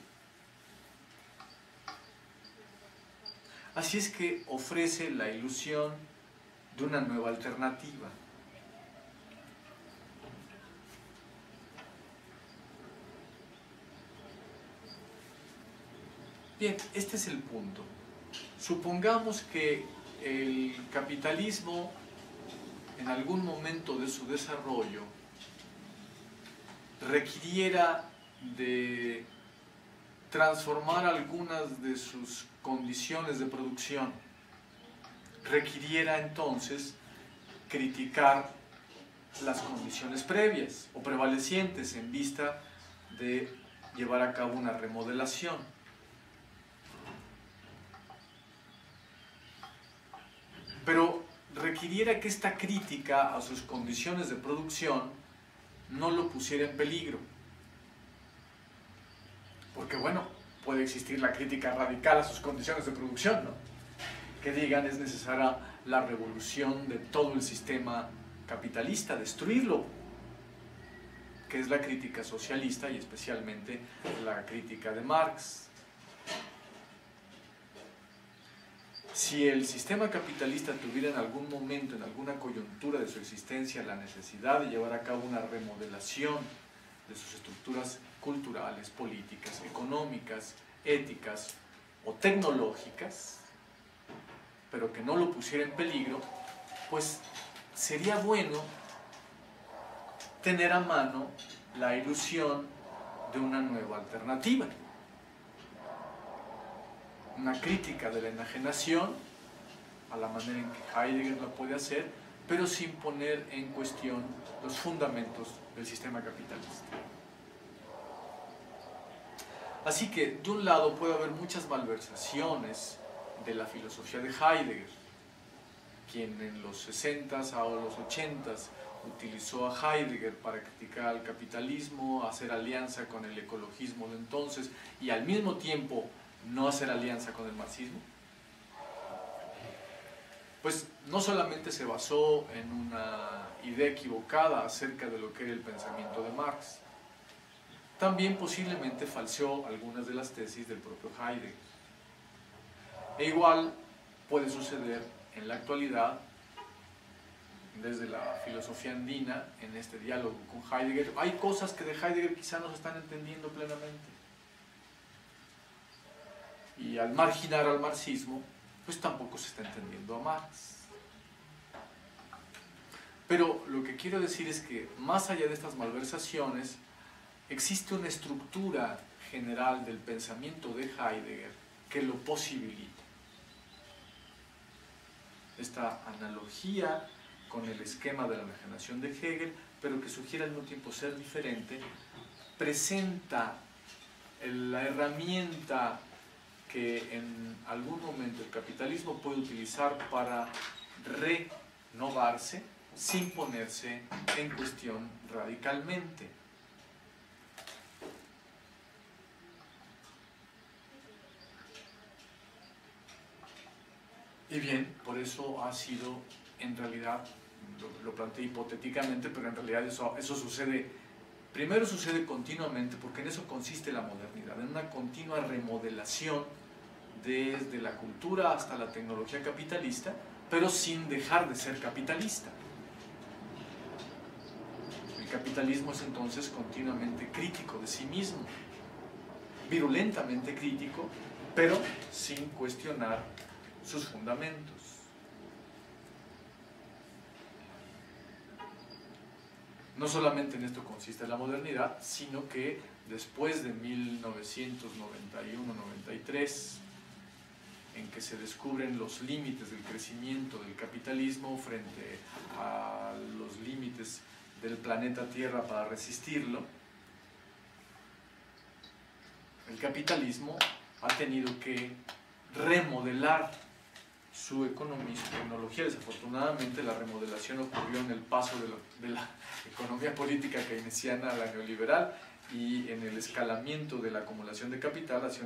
Así es que ofrece la ilusión de una nueva alternativa. Bien, este es el punto. Supongamos que el capitalismo en algún momento de su desarrollo requiriera de transformar algunas de sus condiciones de producción, requiriera entonces criticar las condiciones previas o prevalecientes en vista de llevar a cabo una remodelación. Pero requiriera que esta crítica a sus condiciones de producción no lo pusiera en peligro. Porque bueno, puede existir la crítica radical a sus condiciones de producción, ¿no? Que digan es necesaria la revolución de todo el sistema capitalista, destruirlo, que es la crítica socialista y especialmente la crítica de Marx. Si el sistema capitalista tuviera en algún momento, en alguna coyuntura de su existencia, la necesidad de llevar a cabo una remodelación de sus estructuras culturales, políticas, económicas, éticas o tecnológicas, pero que no lo pusiera en peligro, pues sería bueno tener a mano la ilusión de una nueva alternativa. Una crítica de la enajenación, a la manera en que Heidegger lo puede hacer, pero sin poner en cuestión los fundamentos del sistema capitalista. Así que, de un lado, puede haber muchas malversaciones de la filosofía de Heidegger, quien en los 60s o los 80s utilizó a Heidegger para criticar al capitalismo, hacer alianza con el ecologismo de entonces y al mismo tiempo no hacer alianza con el marxismo. Pues no solamente se basó en una idea equivocada acerca de lo que era el pensamiento de Marx, también posiblemente falseó algunas de las tesis del propio Heidegger. E igual puede suceder en la actualidad, desde la filosofía andina, en este diálogo con Heidegger. Hay cosas que de Heidegger quizá no se están entendiendo plenamente. Y al marginar al marxismo, pues tampoco se está entendiendo a Marx. Pero lo que quiero decir es que, más allá de estas malversaciones, existe una estructura general del pensamiento de Heidegger que lo posibilita. Esta analogía con el esquema de la enajenación de Hegel, pero que sugiere al mismo tiempo ser diferente, presenta la herramienta que en algún momento el capitalismo puede utilizar para renovarse sin ponerse en cuestión radicalmente. Y bien, por eso ha sido, en realidad, lo planteé hipotéticamente, pero en realidad eso sucede, primero sucede continuamente, porque en eso consiste la modernidad, en una continua remodelación desde la cultura hasta la tecnología capitalista, pero sin dejar de ser capitalista. El capitalismo es entonces continuamente crítico de sí mismo, virulentamente crítico, pero sin cuestionar sus fundamentos. No solamente en esto consiste la modernidad, sino que después de 1991-93, en que se descubren los límites del crecimiento del capitalismo frente a los límites del planeta Tierra para resistirlo, el capitalismo ha tenido que remodelar su economía, su tecnología. Desafortunadamente la remodelación ocurrió en el paso de la economía política keynesiana a la neoliberal y en el escalamiento de la acumulación de capital hacia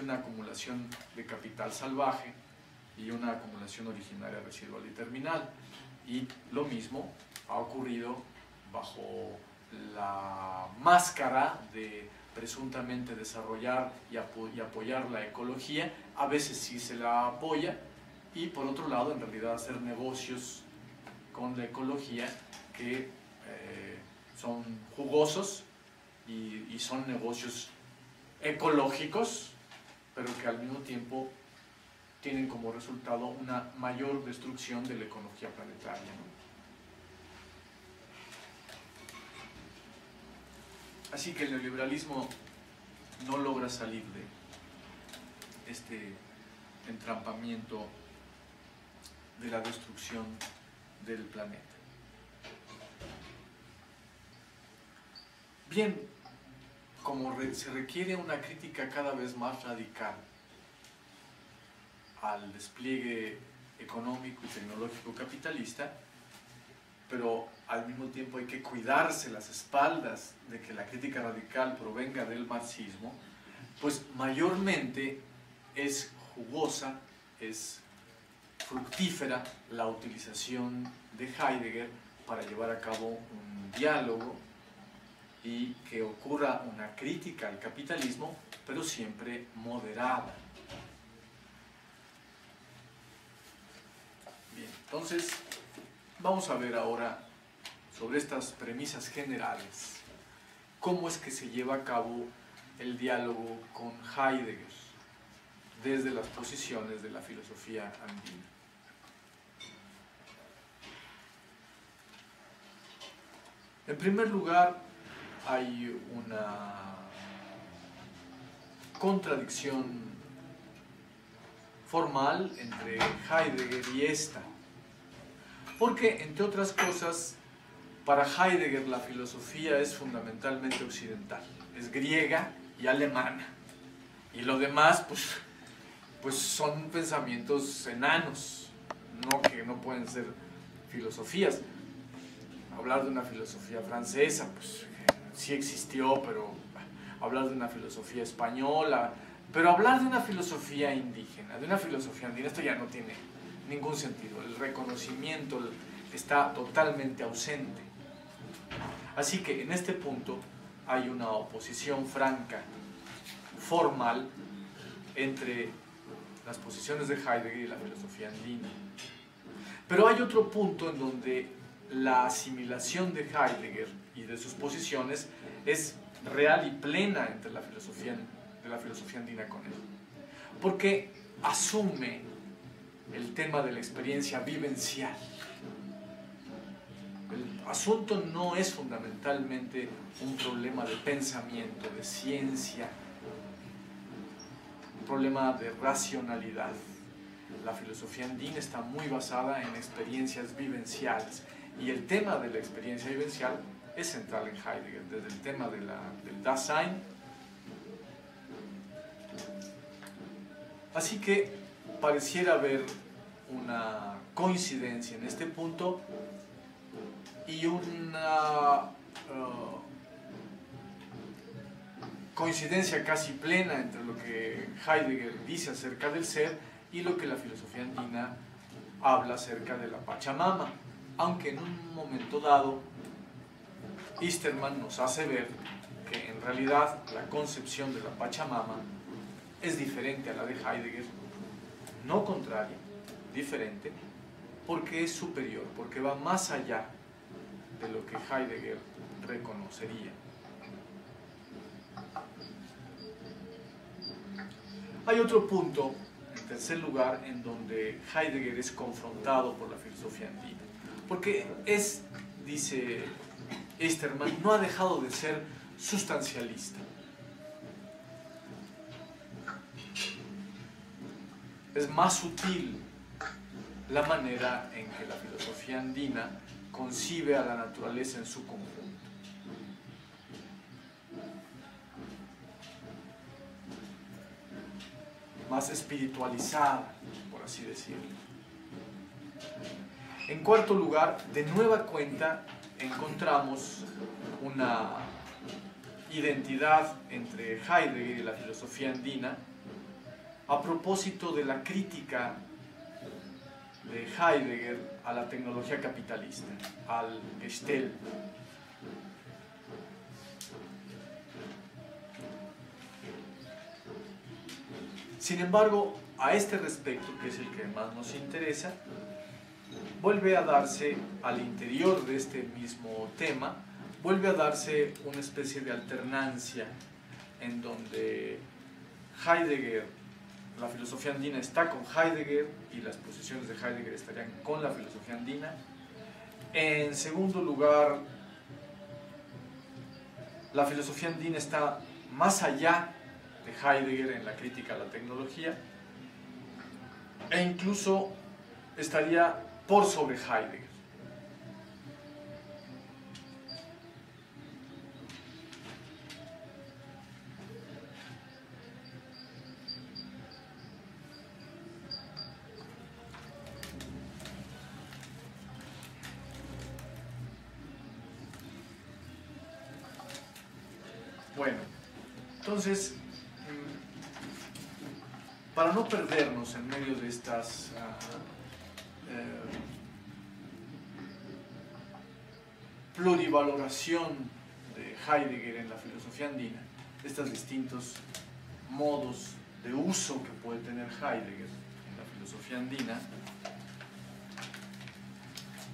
una acumulación de capital salvaje y una acumulación originaria, residual y terminal. Y lo mismo ha ocurrido bajo la máscara de presuntamente desarrollar y apoyar la ecología. A veces sí se la apoya, y por otro lado en realidad hacer negocios con la ecología que son jugosos y son negocios ecológicos, pero que al mismo tiempo tienen como resultado una mayor destrucción de la ecología planetaria, ¿no? Así que el neoliberalismo no logra salir de este entrampamiento de la destrucción del planeta. Bien, como se requiere una crítica cada vez más radical al despliegue económico y tecnológico capitalista, pero al mismo tiempo hay que cuidarse las espaldas de que la crítica radical provenga del marxismo, pues mayormente es jugosa, es fructífera la utilización de Heidegger para llevar a cabo un diálogo y que ocurra una crítica al capitalismo, pero siempre moderada. Bien, entonces vamos a ver ahora sobre estas premisas generales cómo es que se lleva a cabo el diálogo con Heidegger desde las posiciones de la filosofía andina. En primer lugar, hay una contradicción formal entre Heidegger y esta, porque, entre otras cosas, para Heidegger la filosofía es fundamentalmente occidental, es griega y alemana, y lo demás pues son pensamientos enanos, que no pueden ser filosofías. Hablar de una filosofía francesa, pues sí existió, pero hablar de una filosofía española, pero hablar de una filosofía indígena, de una filosofía andina, esto ya no tiene ningún sentido. El reconocimiento está totalmente ausente. Así que en este punto hay una oposición franca, formal, entre las posiciones de Heidegger y la filosofía andina. Pero hay otro punto en donde la asimilación de Heidegger y de sus posiciones es real y plena entre la filosofía andina con él, porque asume el tema de la experiencia vivencial. El asunto no es fundamentalmente un problema de pensamiento, de ciencia, un problema de racionalidad. La filosofía andina está muy basada en experiencias vivenciales, y el tema de la experiencia vivencial es central en Heidegger, desde el tema del Dasein. Así que pareciera haber una coincidencia en este punto y una coincidencia casi plena entre lo que Heidegger dice acerca del ser y lo que la filosofía andina habla acerca de la Pachamama, aunque en un momento dado Easterman nos hace ver que en realidad la concepción de la Pachamama es diferente a la de Heidegger, no contraria, diferente, porque es superior, porque va más allá de lo que Heidegger reconocería. Hay otro punto, en tercer lugar, en donde Heidegger es confrontado por la filosofía andina, porque dice Easterman, no ha dejado de ser sustancialista. Es más sutil la manera en que la filosofía andina concibe a la naturaleza en su conjunto. Más espiritualizada, por así decirlo. En cuarto lugar, de nueva cuenta, encontramos una identidad entre Heidegger y la filosofía andina a propósito de la crítica de Heidegger a la tecnología capitalista, al Gestell. Sin embargo, a este respecto, que es el que más nos interesa, vuelve a darse al interior de este mismo tema, vuelve a darse una especie de alternancia en donde Heidegger, la filosofía andina está con Heidegger y las posiciones de Heidegger estarían con la filosofía andina. En segundo lugar, la filosofía andina está más allá de Heidegger en la crítica a la tecnología e incluso estaría por sobre Heidegger. Bueno, entonces, para no perdernos en medio de estas plurivaloración de Heidegger en la filosofía andina, estos distintos modos de uso que puede tener Heidegger en la filosofía andina,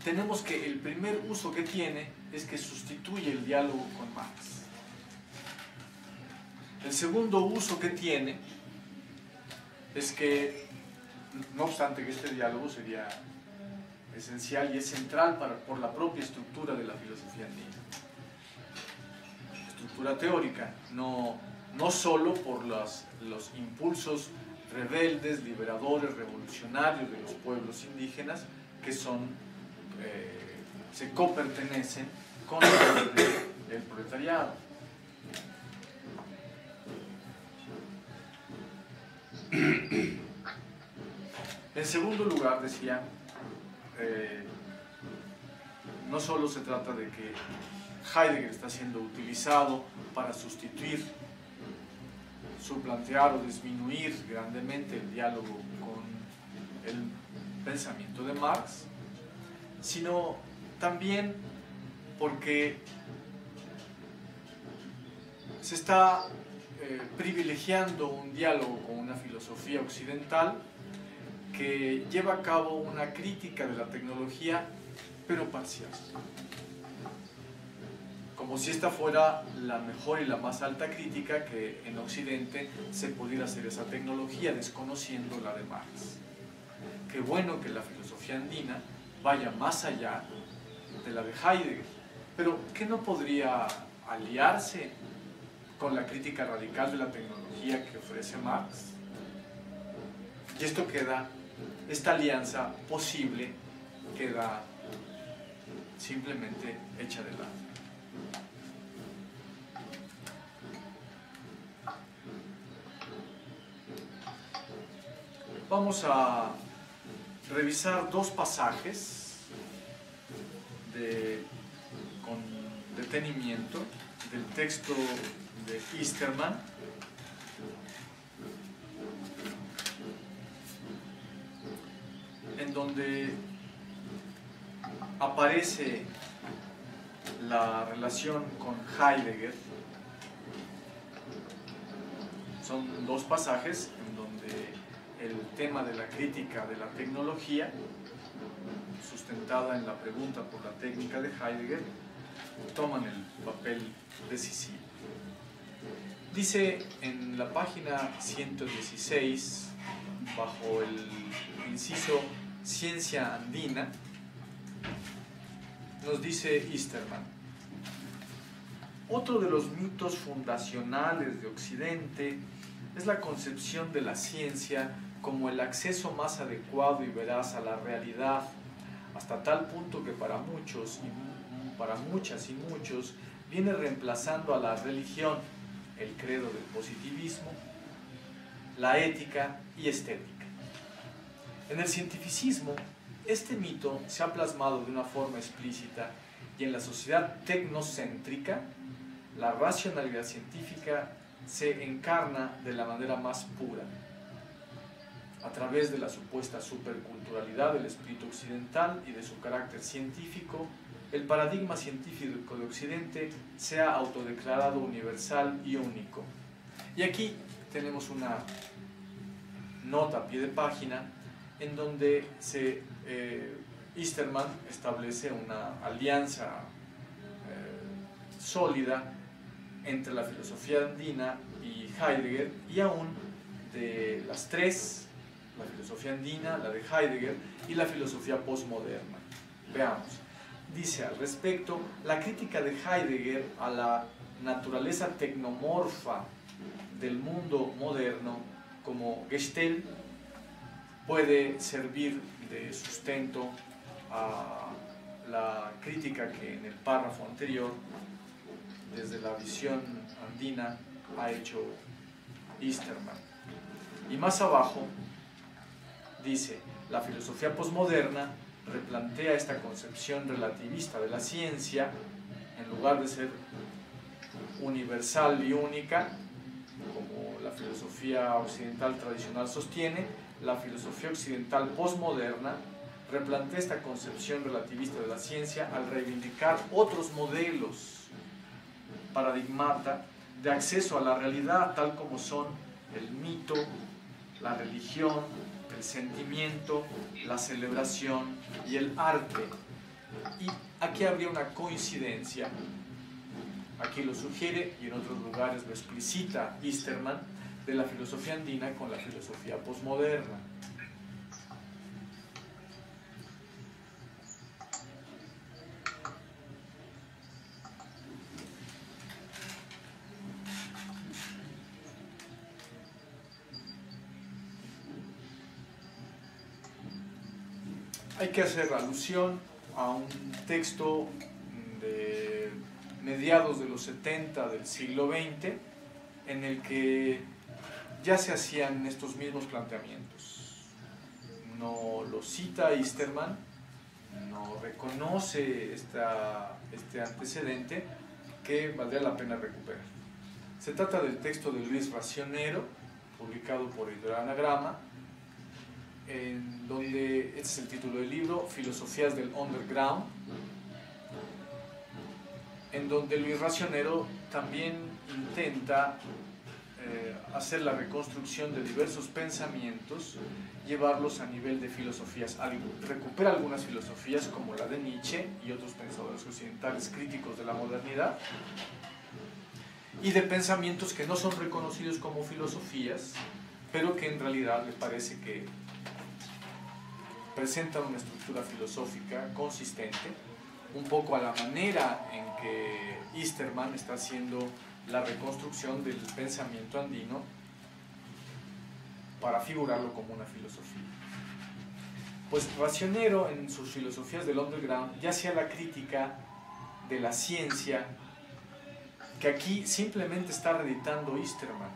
tenemos que el primer uso que tiene es que sustituye el diálogo con Marx. El segundo uso que tiene es que, no obstante que este diálogo sería esencial y es central por la propia estructura de la filosofía andina, estructura teórica, no solo por los impulsos rebeldes, liberadores, revolucionarios de los pueblos indígenas que se copertenecen con el proletariado. En segundo lugar, decía, no solo se trata de que Heidegger está siendo utilizado para sustituir, suplantear o disminuir grandemente el diálogo con el pensamiento de Marx, sino también porque se está privilegiando un diálogo con una filosofía occidental que lleva a cabo una crítica de la tecnología, pero parcial. Como si esta fuera la mejor y la más alta crítica que en Occidente se pudiera hacer esa tecnología, desconociendo la de Marx. Qué bueno que la filosofía andina vaya más allá de la de Heidegger, pero ¿qué no podría aliarse con la crítica radical de la tecnología que ofrece Marx? Y esta alianza posible queda simplemente hecha de lado. Vamos a revisar dos pasajes con detenimiento del texto de Easterman, en donde aparece la relación con Heidegger. Son dos pasajes en donde el tema de la crítica de la tecnología, sustentada en la pregunta por la técnica de Heidegger, toman el papel decisivo. Dice en la página 116, bajo el inciso Ciencia andina, nos dice Easterman: otro de los mitos fundacionales de Occidente es la concepción de la ciencia como el acceso más adecuado y veraz a la realidad, hasta tal punto que para muchas y muchos viene reemplazando a la religión, el credo del positivismo, la ética y estética. En el cientificismo, este mito se ha plasmado de una forma explícita y en la sociedad tecnocéntrica, la racionalidad científica se encarna de la manera más pura. a través de la supuesta superculturalidad del espíritu occidental y de su carácter científico, el paradigma científico de Occidente se ha autodeclarado universal y único. Y aquí tenemos una nota a pie de página en donde Easterman establece una alianza sólida entre la filosofía andina y Heidegger, y aún de las tres, la filosofía andina, la de Heidegger y la filosofía postmoderna. Veamos. Dice al respecto: la crítica de Heidegger a la naturaleza tecnomorfa del mundo moderno como Gestell puede servir de sustento a la crítica que en el párrafo anterior, desde la visión andina, ha hecho Easterman. Y más abajo dice: la filosofía posmoderna replantea esta concepción relativista de la ciencia. En lugar de ser universal y única, como la filosofía occidental tradicional sostiene, la filosofía occidental posmoderna replantea esta concepción relativista de la ciencia al reivindicar otros modelos paradigmata de acceso a la realidad, tal como son el mito, la religión, el sentimiento, la celebración y el arte. Y aquí habría una coincidencia, aquí lo sugiere y en otros lugares lo explicita Easterman, de la filosofía andina con la filosofía posmoderna. Hay que hacer alusión a un texto de mediados de los 70 del siglo XX, en el que ya se hacían estos mismos planteamientos. No lo cita Easterman, no reconoce este antecedente que valdría la pena recuperar. Se trata del texto de Luis Racionero, publicado por Editorial Anagrama, en donde, este es el título del libro, Filosofías del Underground, en donde Luis Racionero también intenta hacer la reconstrucción de diversos pensamientos, llevarlos a nivel de filosofías. Recupera algunas filosofías como la de Nietzsche y otros pensadores occidentales críticos de la modernidad, y de pensamientos que no son reconocidos como filosofías, pero que en realidad le parece que presentan una estructura filosófica consistente, un poco a la manera en que Easterman está haciendo la reconstrucción del pensamiento andino para figurarlo como una filosofía. Pues Racionero, en sus filosofías del underground, ya hacía la crítica de la ciencia que aquí simplemente está reeditando Easterman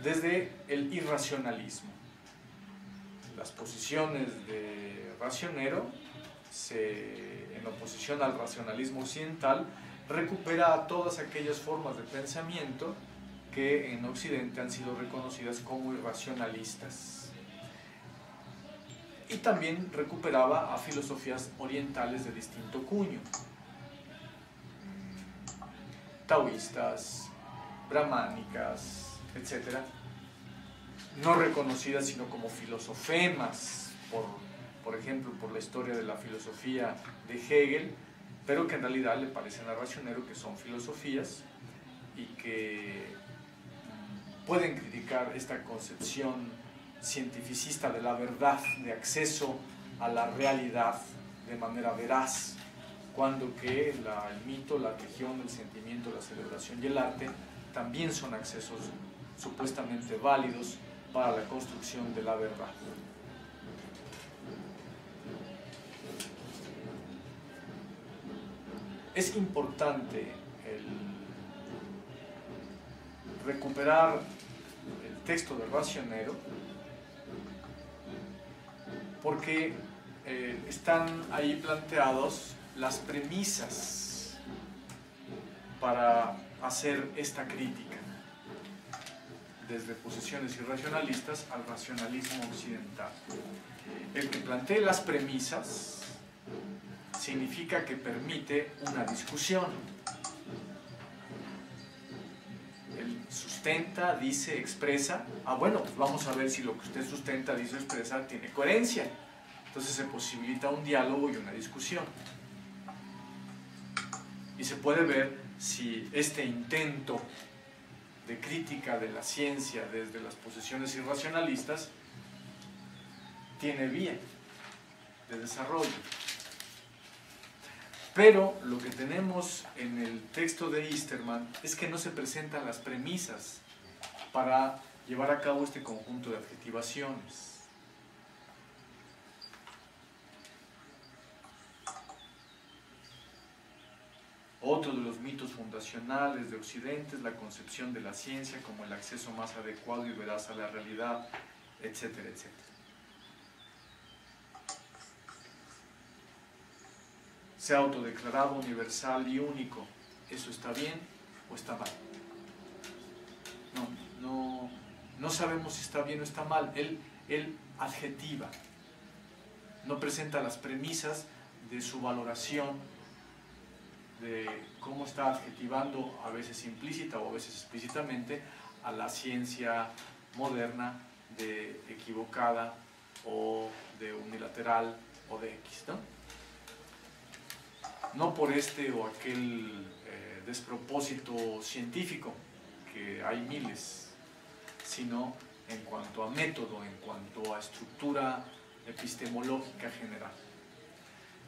desde el irracionalismo. Las posiciones de Racionero, en oposición al racionalismo occidental, recupera todas aquellas formas de pensamiento que en Occidente han sido reconocidas como irracionalistas. Y también recuperaba a filosofías orientales de distinto cuño, taoístas, brahmánicas, etc., no reconocidas sino como filosofemas, por ejemplo, por la historia de la filosofía de Hegel, pero que en realidad le parecen a Racionero que son filosofías y que pueden criticar esta concepción cientificista de la verdad, de acceso a la realidad de manera veraz, cuando que el mito, la religión, el sentimiento, la celebración y el arte también son accesos supuestamente válidos para la construcción de la verdad. Es importante recuperar el texto de Racionero porque están ahí planteados las premisas para hacer esta crítica. desde posiciones irracionalistas al racionalismo occidental. El que plantee las premisas significa que permite una discusión. Él sustenta, dice, expresa. Bueno, pues vamos a ver si lo que usted sustenta, dice o expresa tiene coherencia. Entonces se posibilita un diálogo y una discusión. Y se puede ver si este intento de crítica de la ciencia desde las posiciones irracionalistas tiene vía de desarrollo. Pero lo que tenemos en el texto de Easterman es que no se presentan las premisas para llevar a cabo este conjunto de adjetivaciones. Otro de los mitos fundacionales de Occidente es la concepción de la ciencia como el acceso más adecuado y veraz a la realidad, etcétera, etcétera. Se ha autodeclarado universal y único. ¿Eso está bien o está mal? No sabemos si está bien o está mal. Él adjetiva, no presenta las premisas de su valoración de cómo está adjetivando, a veces implícita o a veces explícitamente, a la ciencia moderna de equivocada o de unilateral o de X, ¿no? No por este o aquel despropósito científico, que hay miles, sino en cuanto a método, en cuanto a estructura epistemológica general.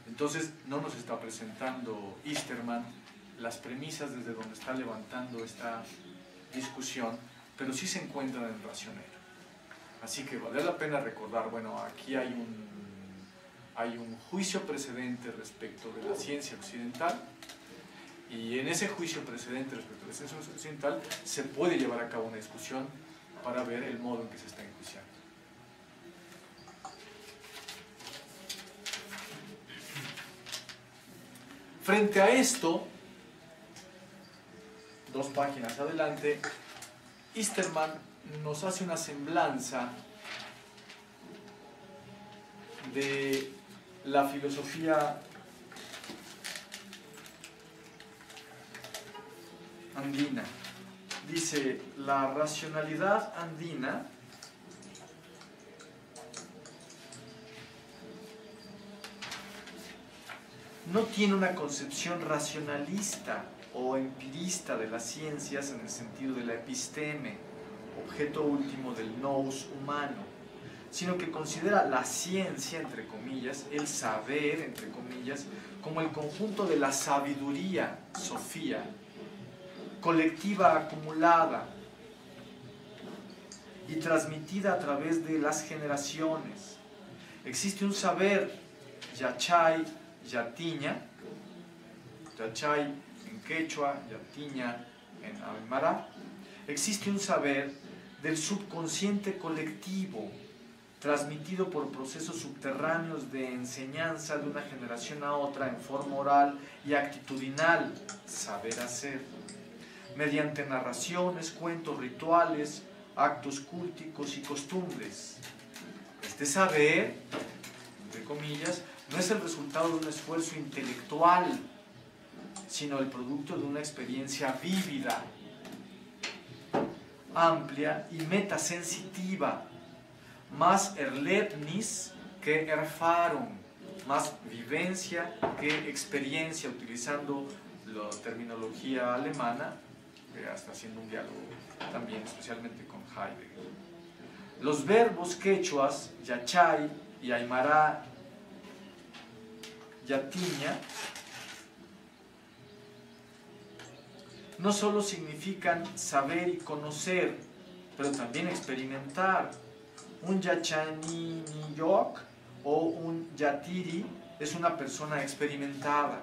Entonces no nos está presentando Easterman las premisas desde donde está levantando esta discusión, pero sí se encuentran en el racionero. Así que vale la pena recordar, bueno, aquí hay un juicio precedente respecto de la ciencia occidental, y en ese juicio precedente respecto de la ciencia occidental se puede llevar a cabo una discusión para ver el modo en que se está enjuiciando. Frente a esto, 2 páginas adelante, Easterman nos hace una semblanza de la filosofía andina. Dice, la racionalidad andina no tiene una concepción racionalista o empirista de las ciencias en el sentido de la episteme, objeto último del nous humano, sino que considera la ciencia, entre comillas, el saber, entre comillas, como el conjunto de la sabiduría, sofía, colectiva acumulada y transmitida a través de las generaciones. Existe un saber, yachay, yatiña, yachay en quechua, yatiña en aymara. Existe un saber del subconsciente colectivo, transmitido por procesos subterráneos de enseñanza de una generación a otra en forma oral y actitudinal, saber hacer, mediante narraciones, cuentos, rituales, actos cúlticos y costumbres. Este saber, entre comillas, no es el resultado de un esfuerzo intelectual, sino el producto de una experiencia vívida, amplia y metasensitiva, más Erlebnis que Erfahrung, más vivencia que experiencia, utilizando la terminología alemana, está haciendo un diálogo también especialmente con Heidegger. Los verbos quechuas, yachay y aymara, yatiña, no solo significan saber y conocer, pero también experimentar. Un yachaniyok o un yatiri es una persona experimentada,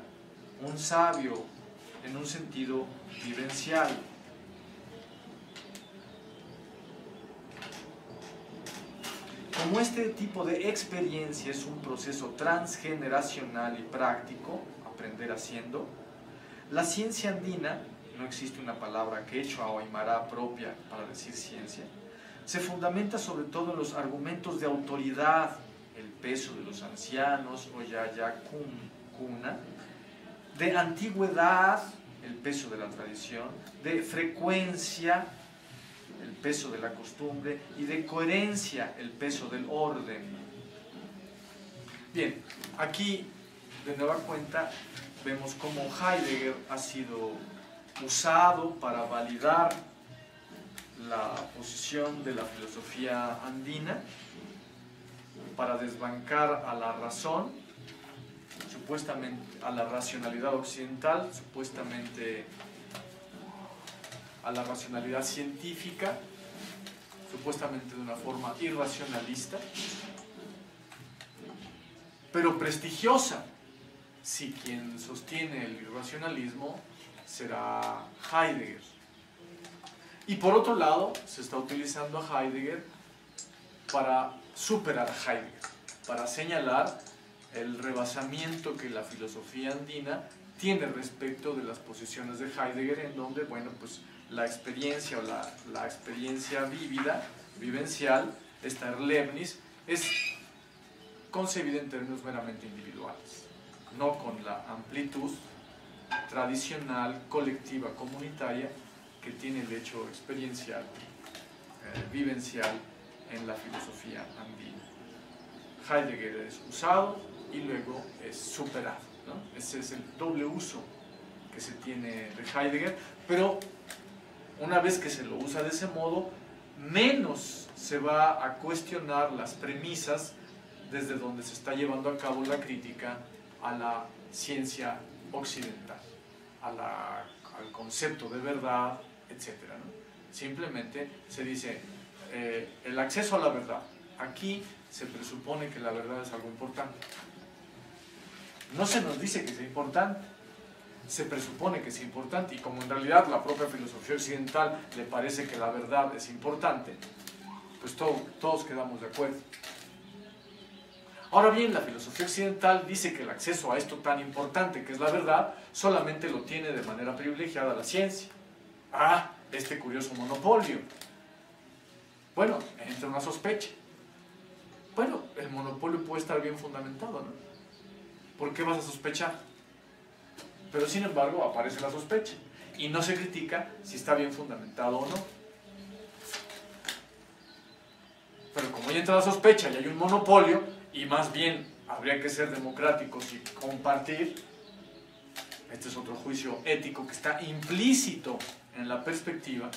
un sabio en un sentido vivencial. Como este tipo de experiencia es un proceso transgeneracional y práctico, aprender haciendo, la ciencia andina no existe una palabra quechua o aymara propia para decir ciencia, se fundamenta sobre todo en los argumentos de autoridad, el peso de los ancianos, o cuna, de antigüedad, el peso de la tradición, de frecuencia, el peso de la costumbre, y de coherencia, el peso del orden. Bien, aquí de nueva cuenta vemos cómo Heidegger ha sido usado para validar la posición de la filosofía andina, para desbancar a la razón, supuestamente a la racionalidad occidental, supuestamente a la racionalidad científica, supuestamente de una forma irracionalista, pero prestigiosa, si quien sostiene el irracionalismo será Heidegger. Y por otro lado, se está utilizando a Heidegger para superar a Heidegger, para señalar el rebasamiento que la filosofía andina tiene respecto de las posiciones de Heidegger, en donde, bueno, pues la experiencia o la experiencia vívida, vivencial, esta Erlebnis, es concebida en términos meramente individuales, no con la amplitud tradicional, colectiva, comunitaria que tiene el hecho experiencial, vivencial en la filosofía andina. Heidegger es usado y luego es superado, ¿no? Ese es el doble uso que se tiene de Heidegger, pero una vez que se lo usa de ese modo, menos se va a cuestionar las premisas desde donde se está llevando a cabo la crítica a la ciencia occidental, al concepto de verdad, etc., ¿no? Simplemente se dice el acceso a la verdad. Aquí se presupone que la verdad es algo importante. No se nos dice que sea importante, se presupone que es importante, y como en realidad la propia filosofía occidental le parece que la verdad es importante, pues todos quedamos de acuerdo. Ahora bien, la filosofía occidental dice que el acceso a esto tan importante que es la verdad solamente lo tiene de manera privilegiada la ciencia. Ah, este curioso monopolio. Bueno, entra una sospecha. Bueno, el monopolio puede estar bien fundamentado, ¿no? ¿Por qué vas a sospechar? Pero sin embargo aparece la sospecha y no se critica si está bien fundamentado o no. Pero como ya entra la sospecha y hay un monopolio, y más bien habría que ser democráticos y compartir, este es otro juicio ético que está implícito en la perspectiva,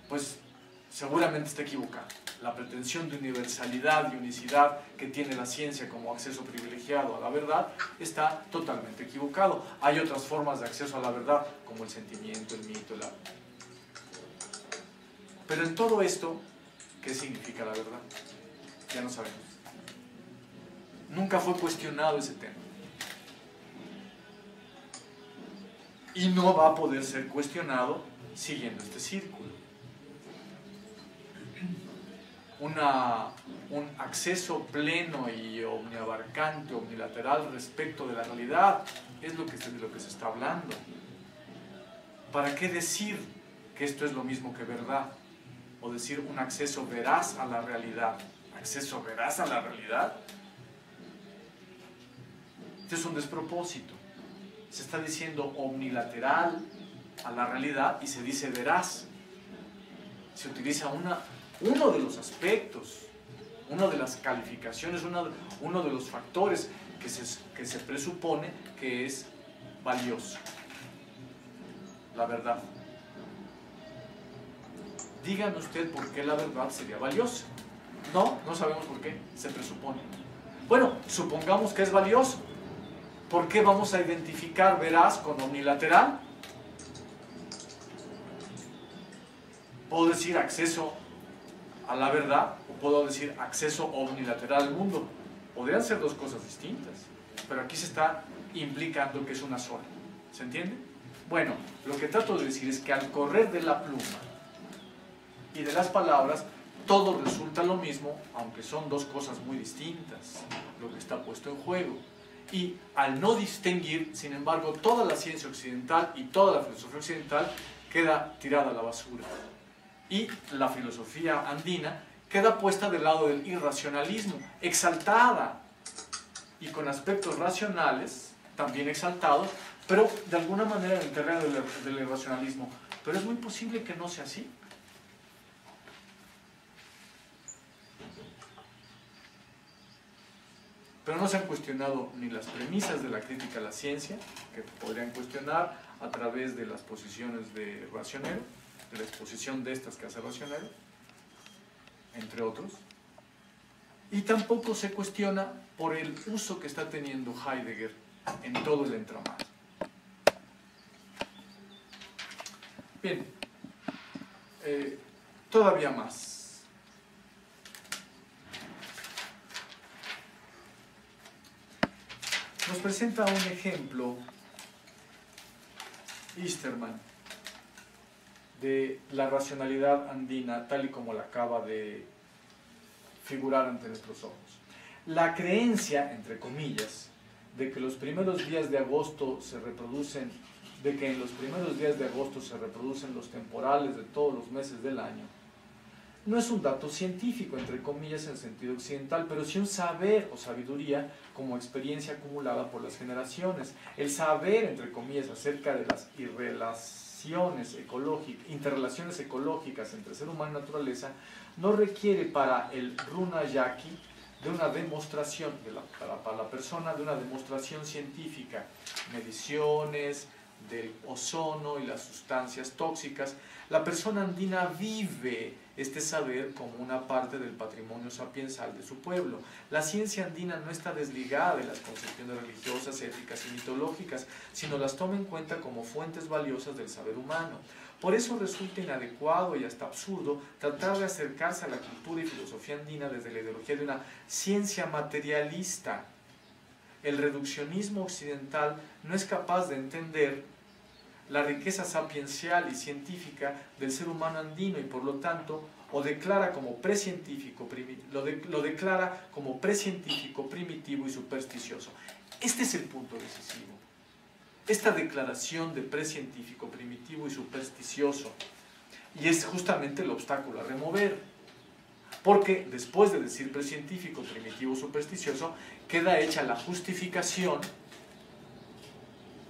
pues seguramente está equivocado. La pretensión de universalidad y unicidad que tiene la ciencia como acceso privilegiado a la verdad está totalmente equivocado. Hay otras formas de acceso a la verdad, como el sentimiento, el mito, Pero en todo esto, ¿qué significa la verdad? Ya no sabemos. Nunca fue cuestionado ese tema. Y no va a poder ser cuestionado siguiendo este círculo. Un acceso pleno y omniabarcante, omnilateral respecto de la realidad es de lo que se está hablando. ¿Para qué decir que esto es lo mismo que verdad? O decir un acceso veraz a la realidad. ¿Acceso veraz a la realidad? Este es un despropósito. Se está diciendo omnilateral a la realidad y se dice veraz. Se utiliza uno de los aspectos, una de las calificaciones, uno de los factores que se presupone que es valioso. La verdad. Dígame usted por qué la verdad sería valiosa. No sabemos por qué, se presupone. Bueno, supongamos que es valioso. ¿Por qué vamos a identificar veraz con omnilateral? Puedo decir acceso a la verdad o puedo decir acceso omnilateral al mundo. Podrían ser dos cosas distintas, pero aquí se está implicando que es una sola. ¿Se entiende? Bueno, lo que trato de decir es que al correr de la pluma y de las palabras, todo resulta lo mismo, aunque son dos cosas muy distintas lo que está puesto en juego. Y al no distinguir, sin embargo, toda la ciencia occidental y toda la filosofía occidental queda tirada a la basura. Y la filosofía andina queda puesta del lado del irracionalismo, exaltada y con aspectos racionales, también exaltados, pero de alguna manera en el terreno del irracionalismo. Pero es muy posible que no sea así. Pero no se han cuestionado ni las premisas de la crítica a la ciencia, que podrían cuestionar a través de las posiciones de Racionero, de la exposición de estas que hace Racionero, entre otros. Y tampoco se cuestiona por el uso que está teniendo Heidegger en todo el entramado. Bien, todavía más. Nos presenta un ejemplo, Easterman, de la racionalidad andina tal y como la acaba de figurar ante nuestros ojos. La creencia, entre comillas, de que los primeros días de agosto se reproducen, de que en los primeros días de agosto se reproducen los temporales de todos los meses del año, no es un dato científico, entre comillas, en sentido occidental, pero sí un saber o sabiduría como experiencia acumulada por las generaciones. El saber, entre comillas, acerca de las interrelaciones ecológicas entre ser humano y naturaleza, no requiere para el Runayaki de una demostración, para la persona, de una demostración científica, mediciones del ozono y las sustancias tóxicas. La persona andina vive este saber como una parte del patrimonio sapiensal de su pueblo. La ciencia andina no está desligada de las concepciones religiosas, éticas y mitológicas, sino las toma en cuenta como fuentes valiosas del saber humano. Por eso resulta inadecuado y hasta absurdo tratar de acercarse a la cultura y filosofía andina desde la ideología de una ciencia materialista. El reduccionismo occidental no es capaz de entender la riqueza sapiencial y científica del ser humano andino y por lo tanto lo declara como precientífico primitivo y supersticioso. Este es el punto decisivo. Esta declaración de precientífico, primitivo y supersticioso, y es justamente el obstáculo a remover, porque después de decir precientífico, primitivo, supersticioso, queda hecha la justificación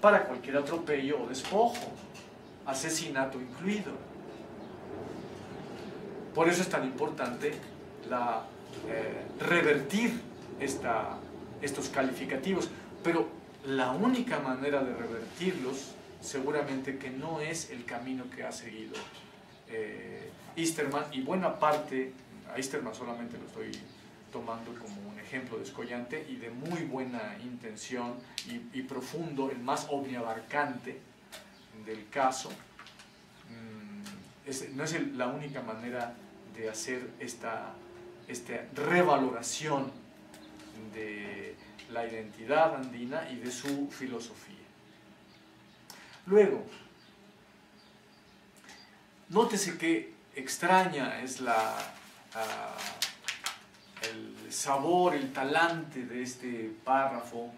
para cualquier atropello o despojo, asesinato incluido. Por eso es tan importante revertir estos calificativos, pero la única manera de revertirlos seguramente que no es el camino que ha seguido Easterman, y buena parte, a Easterman solamente lo estoy tomando como un ejemplo descollante y de muy buena intención y profundo, el más omniabarcante del caso. No es la única manera de hacer esta revaloración de la identidad andina y de su filosofía. Luego, nótese qué extraña es el sabor, el talante de este párrafo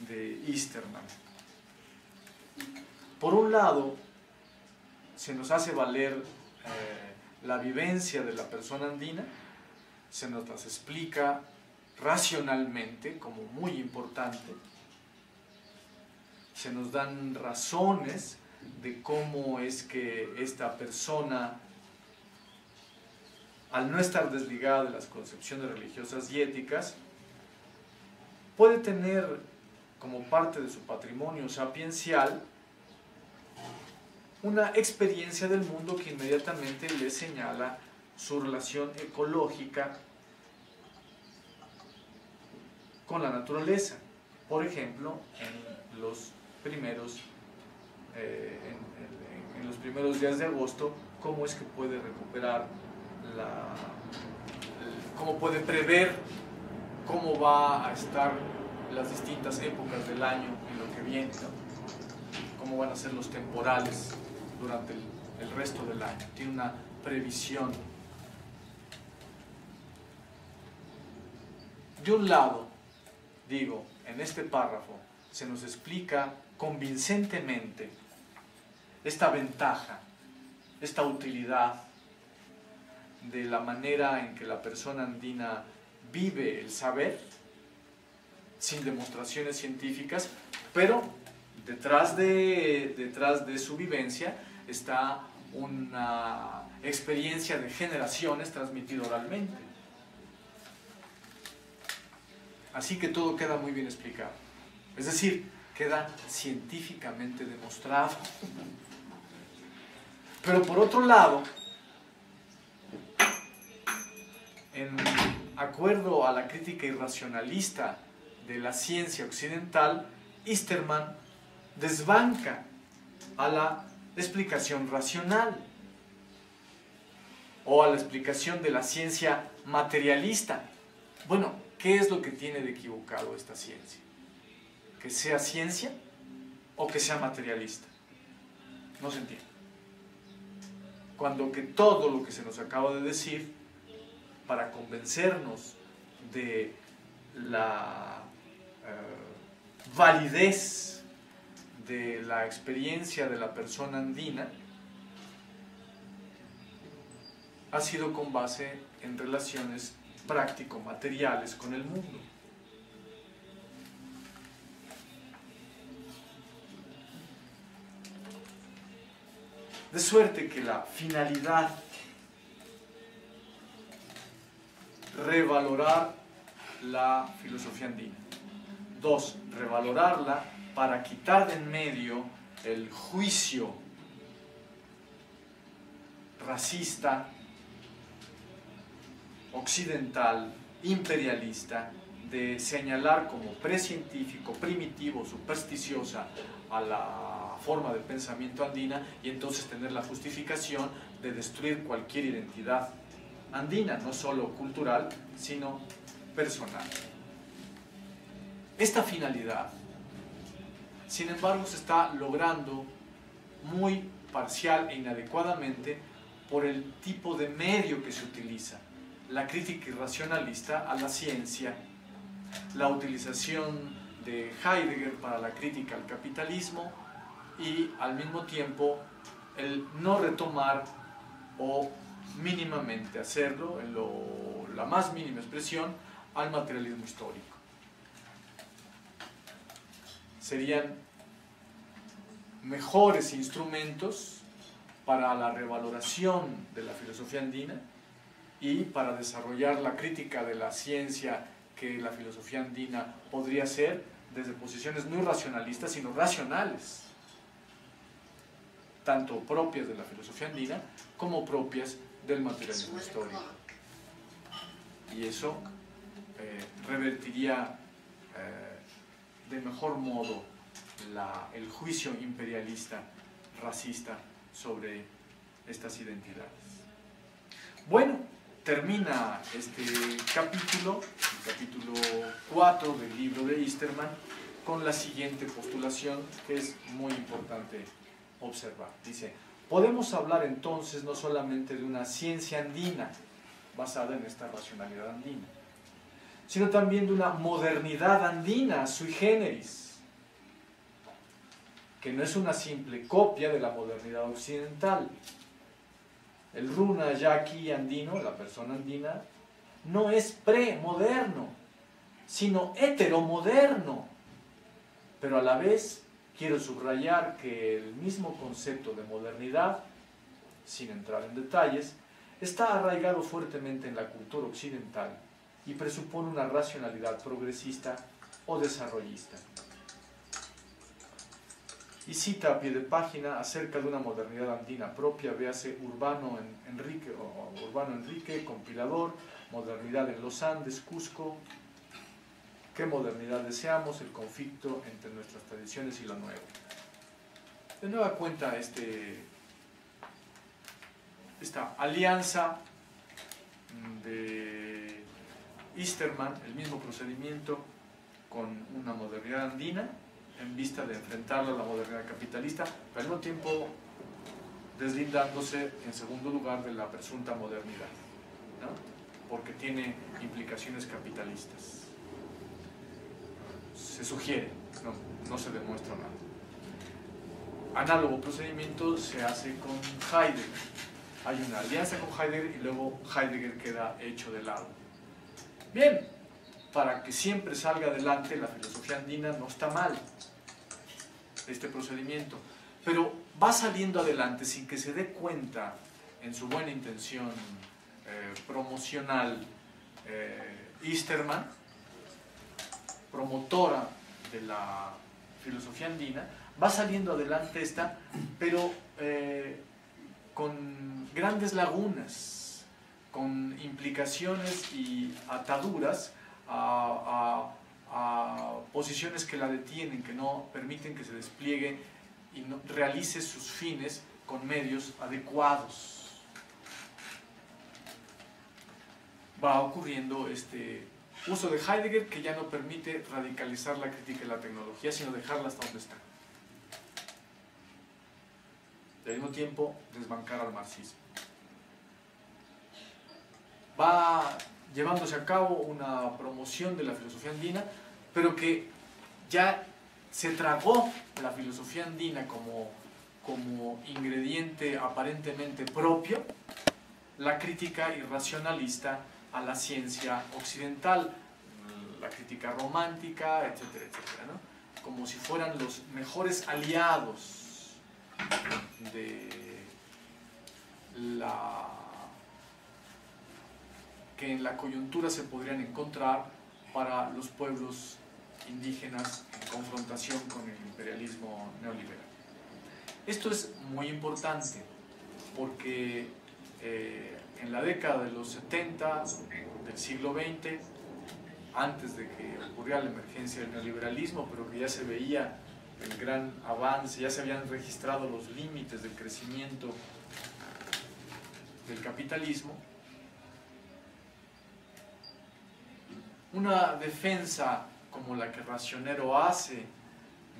de Easterman. Por un lado, se nos hace valer la vivencia de la persona andina, se nos las explica racionalmente como muy importante, se nos dan razones de cómo es que esta persona, al no estar desligada de las concepciones religiosas y éticas, puede tener como parte de su patrimonio sapiencial una experiencia del mundo que inmediatamente le señala su relación ecológica con la naturaleza. Por ejemplo, en los primeros días de agosto, cómo es que puede recuperar cómo puede prever cómo va a estar las distintas épocas del año en lo que viene, ¿no? Cómo van a ser los temporales durante el resto del año. Tiene una previsión. De un lado, digo, en este párrafo se nos explica convincentemente esta ventaja, esta utilidad de la manera en que la persona andina vive el saber, sin demostraciones científicas, pero detrás de su vivencia está una experiencia de generaciones transmitida oralmente. Así que todo queda muy bien explicado. Es decir, queda científicamente demostrado. Pero por otro lado, en acuerdo a la crítica irracionalista de la ciencia occidental, Easterman desbanca a la explicación racional o a la explicación de la ciencia materialista. Bueno, ¿qué es lo que tiene de equivocado esta ciencia? ¿Que sea ciencia o que sea materialista? No se entiende. Cuando que todo lo que se nos acaba de decir, para convencernos de la validez de la experiencia de la persona andina, ha sido con base en relaciones práctico-materiales con el mundo. De suerte que la finalidad, revalorar la filosofía andina. 2, revalorarla para quitar de en medio el juicio racista, occidental, imperialista, de señalar como precientífico, primitivo, supersticiosa a la forma de pensamiento andina y entonces tener la justificación de destruir cualquier identidad andina, no solo cultural, sino personal. Esta finalidad, sin embargo, se está logrando muy parcial e inadecuadamente por el tipo de medio que se utiliza. La crítica irracionalista a la ciencia, la utilización de Heidegger para la crítica al capitalismo y al mismo tiempo el no retomar o mínimamente hacerlo, en la más mínima expresión, al materialismo histórico. Serían mejores instrumentos para la revaloración de la filosofía andina y para desarrollar la crítica de la ciencia que la filosofía andina podría hacer desde posiciones no racionalistas, sino racionales, tanto propias de la filosofía andina como propias del materialismo histórico. Y eso revertiría de mejor modo el juicio imperialista, racista sobre estas identidades. Bueno, termina este capítulo, el capítulo 4 del libro de Easterman, con la siguiente postulación que es muy importante observar. Dice: podemos hablar entonces no solamente de una ciencia andina basada en esta racionalidad andina, sino también de una modernidad andina sui generis, que no es una simple copia de la modernidad occidental. El runa yaqui andino, la persona andina, no es premoderno, sino heteromoderno. Pero a la vez quiero subrayar que el mismo concepto de modernidad, sin entrar en detalles, está arraigado fuertemente en la cultura occidental y presupone una racionalidad progresista o desarrollista. Y cita a pie de página acerca de una modernidad andina propia, véase Urbano Enrique, compilador, Modernidad en los Andes, Cusco. ¿Qué modernidad deseamos? El conflicto entre nuestras tradiciones y lo nuevo. De nueva cuenta, esta alianza de Easterman, el mismo procedimiento con una modernidad andina, en vista de enfrentarla a la modernidad capitalista, pero al mismo tiempo deslindándose en segundo lugar de la presunta modernidad, ¿no? Porque tiene implicaciones capitalistas. se sugiere, no se demuestra nada. Análogo procedimiento se hace con Heidegger. Hay una alianza con Heidegger y luego Heidegger queda hecho de lado. Bien, para que siempre salga adelante la filosofía andina no está mal este procedimiento, pero va saliendo adelante sin que se dé cuenta en su buena intención promocional. Easterman, promotora de la filosofía andina, va saliendo adelante esta, pero con grandes lagunas, con implicaciones y ataduras a posiciones que la detienen, que no permiten que se despliegue y no, realice sus fines con medios adecuados. Va ocurriendo este uso de Heidegger que ya no permite radicalizar la crítica de la tecnología, sino dejarla hasta donde está. Y al mismo tiempo desbancar al marxismo. Va llevándose a cabo una promoción de la filosofía andina, pero que ya se tragó la filosofía andina como ingrediente aparentemente propio, la crítica irracionalista a la ciencia occidental, la crítica romántica, etcétera, etcétera, ¿no? Como si fueran los mejores aliados de que en la coyuntura se podrían encontrar para los pueblos indígenas en confrontación con el imperialismo neoliberal. Esto es muy importante porque en la década de los 70 del siglo XX, antes de que ocurriera la emergencia del neoliberalismo, pero que ya se veía el gran avance, ya se habían registrado los límites del crecimiento del capitalismo, una defensa como la que Racionero hace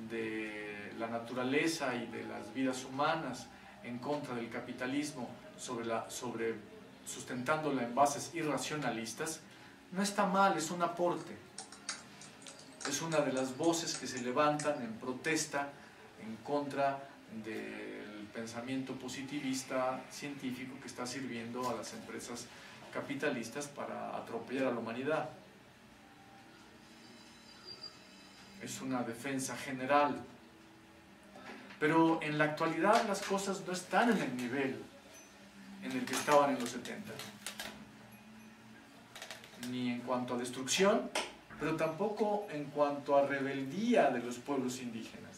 de la naturaleza y de las vidas humanas en contra del capitalismo, sustentándola en bases irracionalistas, no está mal, es un aporte. Es una de las voces que se levantan en protesta en contra del pensamiento positivista científico que está sirviendo a las empresas capitalistas para atropellar a la humanidad. Es una defensa general. Pero en la actualidad las cosas no están en el nivel en el que estaban en los 70. Ni en cuanto a destrucción, pero tampoco en cuanto a rebeldía de los pueblos indígenas.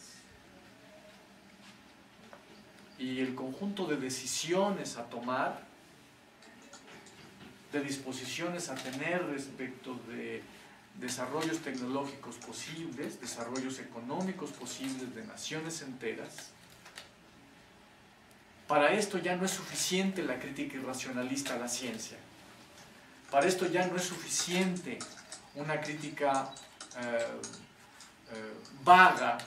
Y el conjunto de decisiones a tomar, de disposiciones a tener respecto de desarrollos tecnológicos posibles, desarrollos económicos posibles de naciones enteras. Para esto ya no es suficiente la crítica irracionalista a la ciencia. Para esto ya no es suficiente una crítica vaga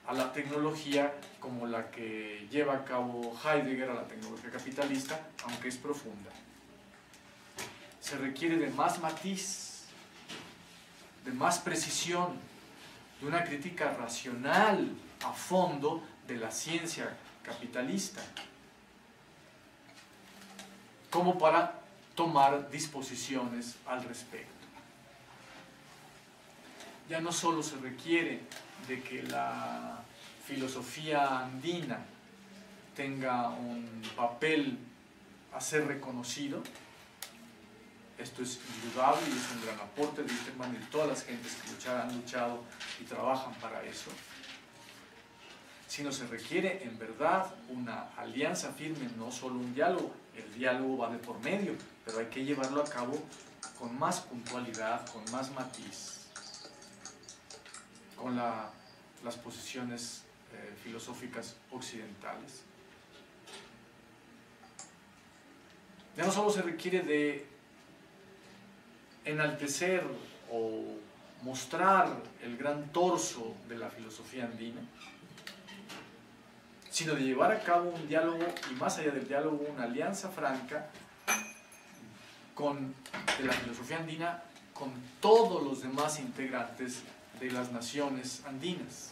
a la tecnología como la que lleva a cabo Heidegger a la tecnología capitalista, aunque es profunda. Se requiere de más matiz, de más precisión, de una crítica racional a fondo de la ciencia capitalista, como para tomar disposiciones al respecto. Ya no solo se requiere de que la filosofía andina tenga un papel a ser reconocido, esto es indudable y es un gran aporte de Easterman y de todas las gentes que han luchado y trabajan para eso, sino se requiere en verdad una alianza firme, no solo un diálogo. El diálogo va de por medio, pero hay que llevarlo a cabo con más puntualidad, con más matiz, con las posiciones filosóficas occidentales. Ya no solo se requiere de enaltecer o mostrar el gran torso de la filosofía andina, sino de llevar a cabo un diálogo y más allá del diálogo una alianza franca de la filosofía andina con todos los demás integrantes de las naciones andinas,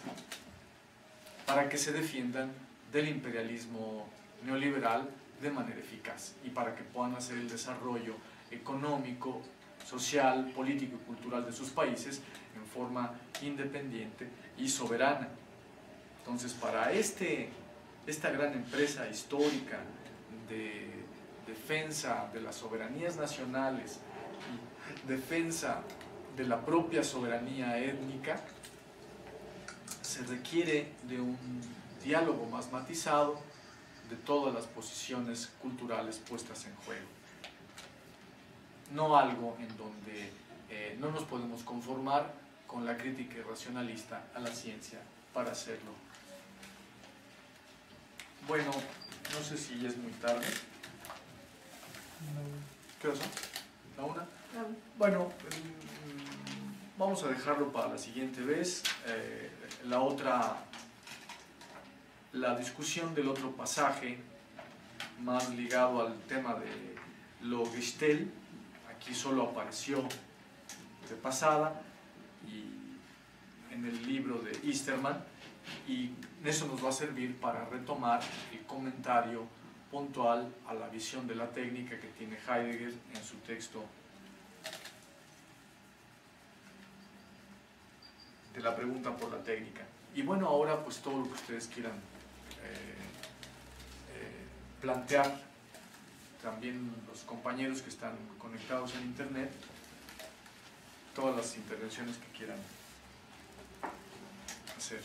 para que se defiendan del imperialismo neoliberal de manera eficaz y para que puedan hacer el desarrollo económico, social, político y cultural de sus países en forma independiente y soberana. Entonces, para esta gran empresa histórica de defensa de las soberanías nacionales y defensa de la propia soberanía étnica, se requiere de un diálogo más matizado de todas las posiciones culturales puestas en juego. No algo en donde no nos podemos conformar con la crítica irracionalista a la ciencia para hacerlo. Bueno, no sé si ya es muy tarde. ¿Qué hora son? ¿La una? Bueno, vamos a dejarlo para la siguiente vez. La discusión del otro pasaje, más ligado al tema de lo Gestel, aquí solo apareció de pasada y en el libro de Easterman, y eso nos va a servir para retomar el comentario puntual a la visión de la técnica que tiene Heidegger en su texto de la pregunta por la técnica. Y bueno, ahora pues todo lo que ustedes quieran plantear, también los compañeros que están conectados en internet, todas las intervenciones que quieran hacer.